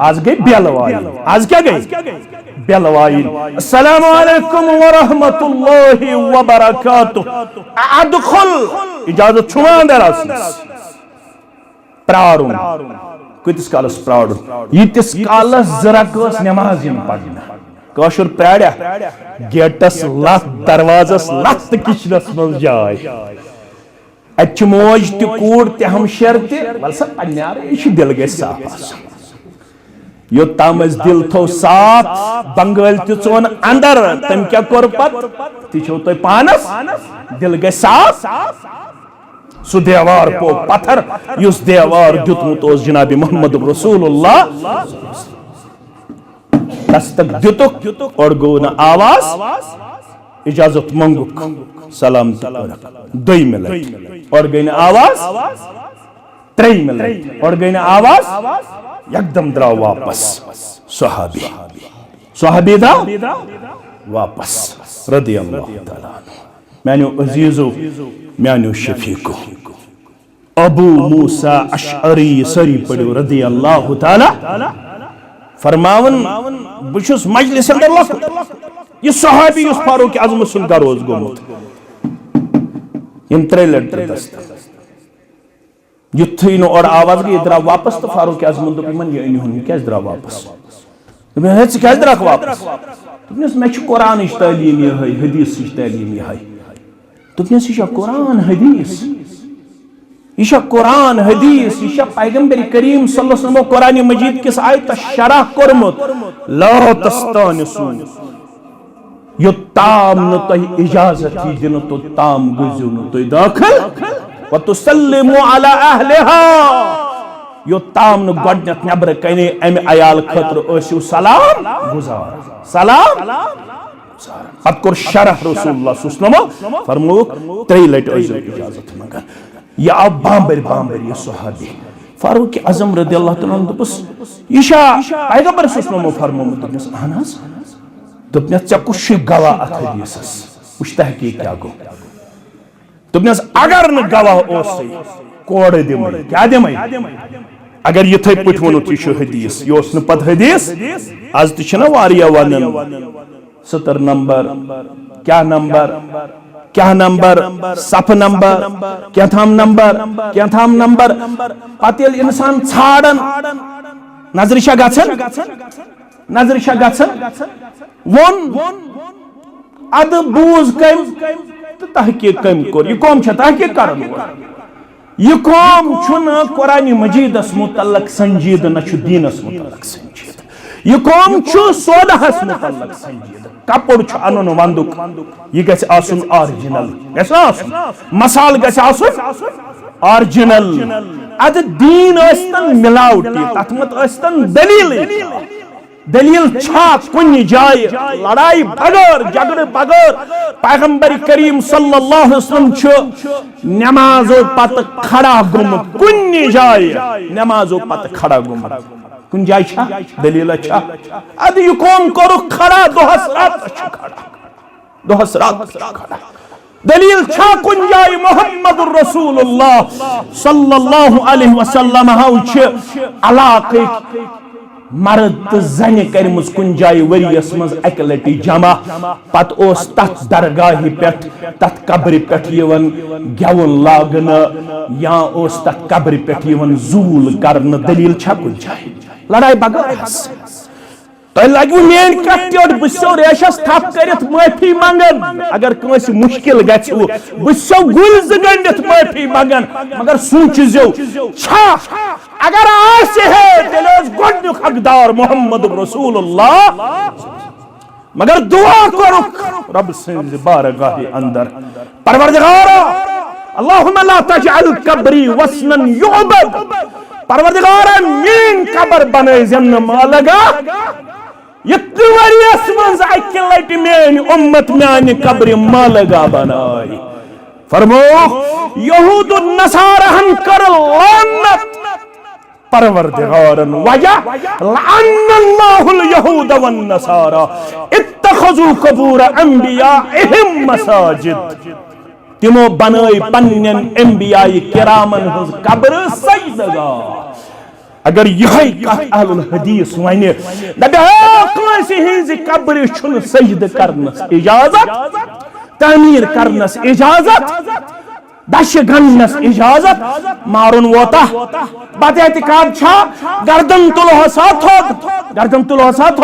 आज गई बेलवाई आज क्या गई बेलवाई अस्सलामु अलैकुम व रहमतुल्लाहि व बरकातुहू अदखुल इजाजत छुमा दरास प्रारुन कितस कालस प्रारुन यितिस कालस जरकस नमाज यम पढ़ना काशुर प्राड़ा गेटस लत दरवाजस लत किचनस मज जाय अच मोज त कूड़ त हमशर त वल सा पन्यार यह दिल गई साफ आसन योत्ताम दिल थो साफ बंगल तोन अंदर तम क्या कोर पत तिछो तो पानस दिल गई साफ सु देवार पो पत्थर युस देवार दुतमुत ओस जनाब मोहम्मद रसूलुल्लाह दस्तक दुतुक और गो न आवाज इजाजत मंगुक सलाम दुई मिल और गई न आवाज त्रई मिल और गई न आवाज एकदम द्राव वापस सहाबी सहाबी दा वापस रदी अल्लाह तआला मैंने अजीजो मैंने शफीको अबू मूसा अशअरी सरी पड़ो रदी अल्लाह तआला फरमावन बुशुस मजलिस अंदर लख ये सहाबी उस फारूक आज़म सुन का रोज गोमुत यम त्रे लड़ दस्त युद्ध नो और आवाज गई द्रा वापस तो फारूक आज़म तो मन ये नहीं क्या द्रा वापस मैं है क्या द्रा वापस तुमने मैं कुरान इस तालीम ये है हदीस इस तालीम ये है तुमने इस कुरान हदीस इस कुरान हदीस इस पैगंबर करीम सल्लल्लाहु अलैहि वसल्लम कुरान मजीद किस आयत शरह करमत ला तस्तानिसु यो ताम न तो इजाजत ही दिन तो ताम गुजु न तो दाखिल व तुसल्लिमु अला अहलिहा यो ताम न गडनत नबर कने एम अयाल खतर ओसु सलाम गुजार सलाम पत कर शरह रसूलुल्लाह सल्लल्लाहु अलैहि वसल्लम फरमो त्रै लट ओसु इजाजत मंगा या अब बांबर ये सहाबी फारूक आज़म रज़ी अल्लाह तआला दुपस ईशा पैगंबर सल्लल्लाहु अलैहि फरमो दुपस अहनास दुपस च कुछ गवा अथ हदीसस उस तहकीक क्या गो दुपस अगर न गवा ओस कोड़ दिमय क्या दिमय अगर यथे पठ वनो ती हदीस योस न पत हदीस आज त वारिया वनन 70 नंबर क्या नंबर सफ नंबर क्या थाम नंबर पतेल इंसान छाड़न नजरिशा गछन वोन अद बूज कम तो तहकीक कम कोर ये कौम छ तहकीक करन ये कौम छुन कुरान मजीदस मुतल्लक संजीद न छु दीनस मुतल्लक संजीद ये कौम छु सोदहस मुतल्लक संजीद कपड़ छु अनन वंदुक ये गछ आसुन ओरिजिनल गछ आसुन मसाल गछ आसुन ओरिजिनल अद दीन अस्तन मिलावटी तथमत अस्तन दलील छा कुन जाय लड़ाई बगैर झगड़े बगैर पैगंबर करीम सल्लल्लाहु अलैहि वसल्लम छु नमाजो पत खड़ा गुम कुन जाय नमाजो पत खड़ा गुम कुन जाय छा दलील छा अद यु कौम करो खड़ा दोहस रात खड़ा दलील छा कुन जाय मोहम्मद रसूलुल्लाह सल्लल्लाहु अलैहि वसल्लम हाउ छ अलाक़े मर्द जन करमुज कुन जाय वरियस मज एक लटि जमा पत ओस तथ दरगाह पेट तथ कब्र पेट यवन गेवन लागन या ओस तथ कब्र पेट यवन जूल करन दलील छा कुन जाय लड़ाई बगैर तो लगू मेन कट बो रेशस थप कर माफी मंगन अगर कंस मुश्किल गु बो गुल गंडित माफी मंगन मगर सोचो अगर गोडनुक हकदार मोहम्मद रसूलुल्लाह मगर दुआ करो रब सिंद बारगाह अंदर परवरदिगारा अल्लाहुम्मा ला तजअल कब्री वसनन युअबद परवरदिगारा मेन कब्र बने जन्न मालगा इतने वरियस मंज अकि लटि मेन उम्मत म्यानि कब्र मालगा बनाई फरमो यहूद नसारहन कर लानत परवरदिगारन वजह लअन्नल्लाहुल यहूद वन नसारा इत्तखजू कबूर अंबियाइहिम मसाजिद तिमो बनाई पन्नन अंबियाई किरामन हज कब्र सजदगाह अगर यह अहलुल हदीस वने दबे हिंज कब्र छुन सजद करनस इजाजत तामीर करनस इजाजत दश गन्नस इजाजत मारुन वोता बात एतिकाद छा गर्दन तुलो साथ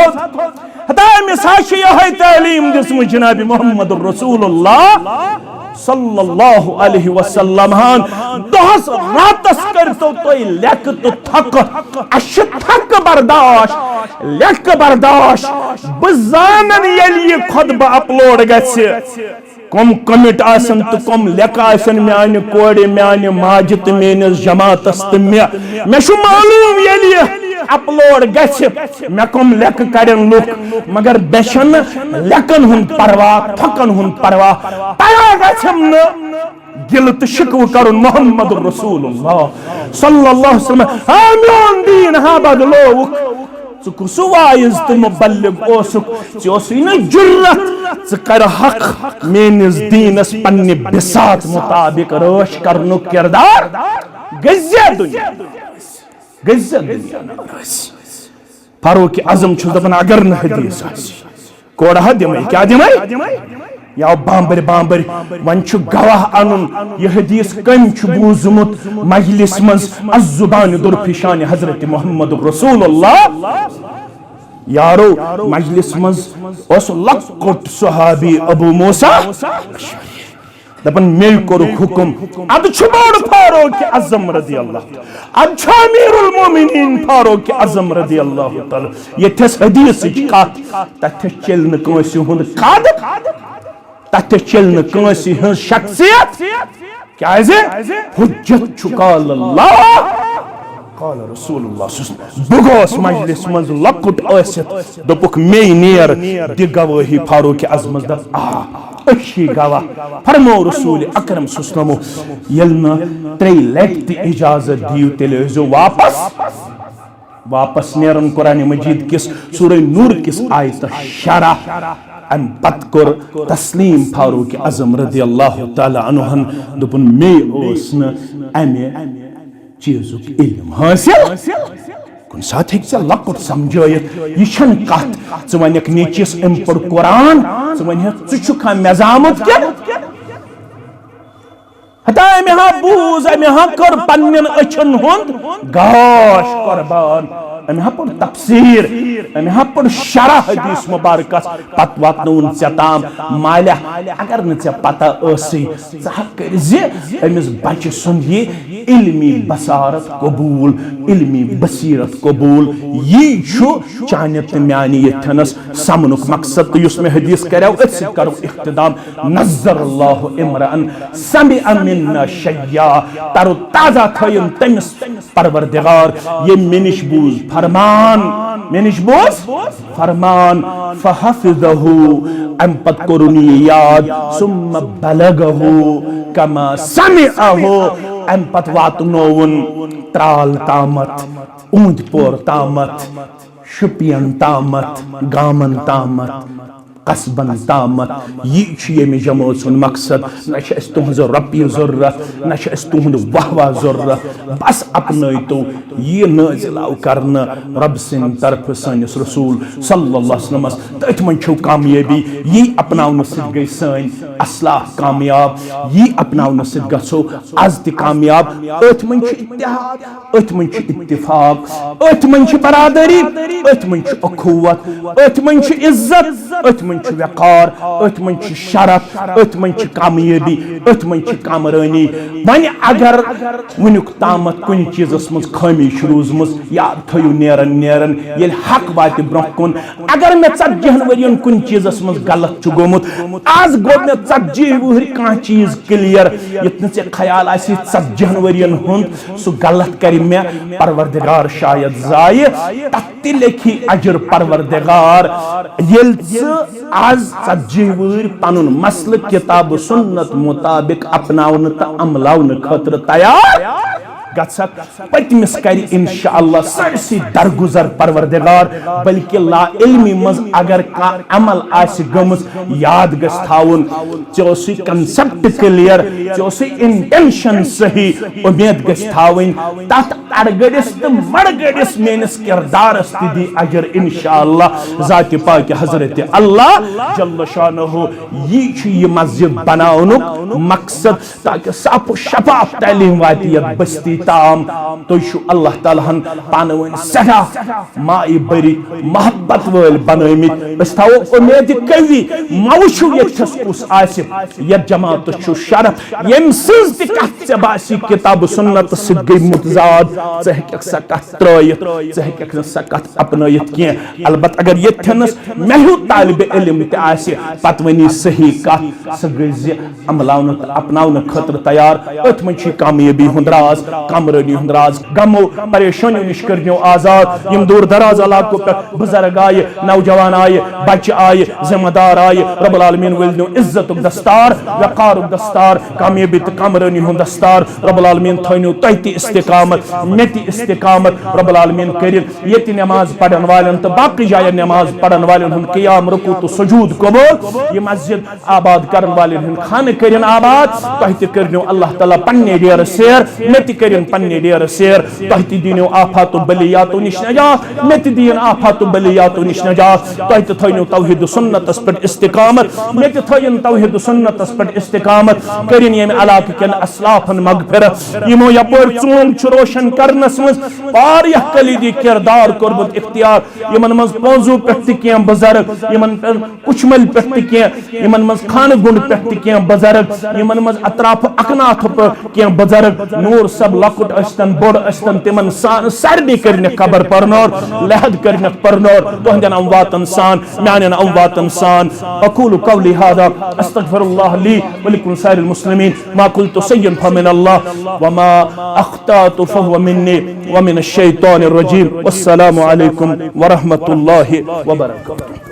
हता मिसाश यह तालीम दिसम जनाब मोहम्मद रसूलुल्लाह सल्लल्लाहु अलैहि वसल्लम दोहस रातस करतो तो लेक तो थक अश थक बर्दाश्त लेक बर्दाश्त बजानन यलि खुतबा अपलोड गसे कम कमिट आसन तो कम लेक आसन म्यान कोड़े म्यान माज तो मेनिस जमातस तो मे छु मालूम यलि अपलोड गसे मे कम लेक करन लुक मगर बेशन लेकन हुन परवाह थकन हुन परवाह पया गछम न गिल तो शिकव करुन मोहम्मद रसूलुल्लाह सल्लल्लाहु अलैहि वसल्लम आमिन दीन हा बदलोक सु वाइज तो मुबल्लिग ओसुक न जुर्रत कर हक मेनिस दीनस पन्ने बिसात मुताबिक रोश करनु किरदार गज्जा दुनिया फारूक आजम छु दपन अगर न हदीस आसी कोड़ा दिमै क्या दिमै या बांबर वन छु गवाह अनुन यह हदीस कम छु बूजमुत मजलिस मज अज़ुबान दुरफिशान हजरत मोहम्मद रसूलुल्लाह यारो मजलिस मज ओस लक्कोट सहाबी अबू मूसा दपन मेल कोर हुकुम अद छु बोड़ फारूक आजम रदियल्लाहु अद छु अमीरुल मोमिनीन फारूक आजम रदियल्लाहु ताला यथस हदीस कात तथ चल न कोस हुन काद तथ चल न कोस हुन शख्सियत क्या है हुज्जत छुकाल अल्लाह काल रसूलुल्लाह बुगोस मजलिस मज लकुट आसित दोपुक मे नेर दि गवाही फारूक आजम द अशी गवाह फरमो रसूल अकरम सुस्नमो यलना त्रै लट इजाजत दियो तेले जो वापस नेरन कुरान मजीद किस सूरह नूर किस आयत शरा अम पतकुर तस्लीम फारूक आजम रदियल्लाहु ताला अन्हु दोपन मे ओसन अमे चीजुक इल्म हासिल कुन साथ हेक लकुट समझायत यह छन कत च वनक नीचिस अम पर कुरान च वन छु खा मेजामत के हता अमे हा बूज अमे हा कर पन्नन अछन हुंद गाश कुर्बान अमे हा पर तफसीर अमे हा पर शरह हदीस मुबारक पत वातनउन चताम माल्या अगर न च पता ओसी च कर जे अमिस बच्चे सुन ये इल्मी बसारत कबूल इल्मी बसीरत कबूल ये छु चानत म्यानी यथनस समनुक मकसद युस में हदीस करौ अस करो इख्तिदाम नज़्ज़रल्लाहु इमरान समिअ मिन्ना शय्या तरो ताजा थयम तमिस परवरदिगार ये मिनिश बूज फरमान मेनिश बोस फरमान फहफिज़हु अम पत करुनी याद सुम्मा बलगहु कमा समिअहु अम पत वातनोवन त्राल तामत ऊंद पोर तामत शुपियन तामत गामन तामत कसबन तामत ये जमात मकसद न तुहज रपी जरूरत न तुहद वाह जरूरत बस अपन तो ये नाजिल कर रब सिंद तरफ सनिस रसूल सल्लल्लाहु अलैहि वसल्लम तथ मन कामयाबी ये अपनावन गई सन असलाह कामयाब ये अपनावन गो आज त कामयाब अथ मन इत्तेहाद अथ मन इत्तिफाक अथ मन बरादरी अथ मन अखुवत अथ मन इज्जत अथ मन वकार अथ मन शरफ अथ मन कामयाबी अथ मन कामरानी वन अगर वनुक तामत कुन चीजस मज खमी रूजम याद थो नेरन नेरन ये हक वात ब्रोह कुन अगर मे 40 वरियन कुन चीजस मज गलत गोमुत आज गो मे 40 वहर कह चीज क्लियर यत चे ख्याल आसी 40 वरियन हुंद सु गलत कर मे परवरदिगार शायद जाय तत्ति लेखी अजर परवरदिगार येल आज 40 वहर पनुन मसल किताब सुन्नत मुताबिक अपनावन त अमलावन खतर तैयार गसक पतमिस कर इंशाअल्लाह सरसी दरगुजर परवरदिगार बल्कि ला इल्मी मज अगर का अमल आसि गमस याद गस थाउन चोसी कंसेप्ट क्लियर चोसी इंटेंशन सही उम्मीद गस थाउन तत अड़गड़िस त मड़गड़िस मेनिस किरदारस दी अजर इंशाअल्लाह जात पाक हजरत अल्लाह जल्ल शानहु ये मस्जिद बनाउनुक मकसद ताकि साफ शफाफ तालीम वाती बस्ती ताम तो अल्लाह ताला पानवन सदा माई बरी मोहब्बत वल बनमित थो उम्मीद कवि मवशु यस आसिफ ये जमात शरफ यम सज त कत से बासी किताब सुन्नत से गई मुतजाद च सा कत त्रयित च सा कत अपनयित के अलबत अगर ये थनस महू तालिब इल्म त आसि पतवनी सही कत स गई अमलावन अपनावन खतर तैयार अथ मन कामयाबी हुंदराज कामरानी हुंदराज गमो परेशानियों निश करनियो आजाद यम दूर दराज इलाकों पे बुजुर्ग आए नौजवान आए बच्चे आए जिम्मेदार आए रब्बुल आलमीन वल्नो इज्जत दस्तार वकार दस्तार कामयाबी त कामरानी हुंद दस्तार रब्बुल आलमीन थैनो तैति इस्तिकामत नेति इस्तिकामत रब्बुल आलमीन करिन येति नमाज पढ़न वालन त बाकी जाय नमाज पढ़न वालन हुंद क़ियाम रुकू तो सुजूद कबूल ये मस्जिद आबाद करन वालन हुंद खान करिन आबाद तैति करनो अल्लाह ताला पन्ने डेर सेर नेति करिन पन्ने डेर सेर तैति दिनो आफात बलियात निश नजात नेति दिन आफात बलियात निश नजात तैति थैनो तौहीद सुन्नत पर इस्तिकामत नेति थैन तौहीद सुन्नत पर इस्तिकामत करिन ये इलाक के असलाफन मगफिरत यमो यपर चून रोशन करनस मज वारिया कलीदी किरदार करबत इख्तियार यमन मज पौजू पेट के बुजुर्ग यमन कुचमल पेट के यमन मज खान गुंड पेट के बुजुर्ग यमन मज अतराफ अकनाथ के बुजुर्ग नूर सब लकुट अस्तन बोड़ अस्तन तिमन सरनी करने कबर परनोर लहद करने परनोर तोहदन अमवातन सान म्यानन अमवातन सान अकूलु कौली हादा अस्तगफिरुल्लाह ली व लिकुम सारिल मुस्लिमीन मा कुल्तु सय्यन फमिन अल्लाह व मा अख्तातु फहुव मिन्नी व मिनश शैतानिर रजीम वस्सलामु अलैकुम व रहमतुल्लाहि व बरकातुहू।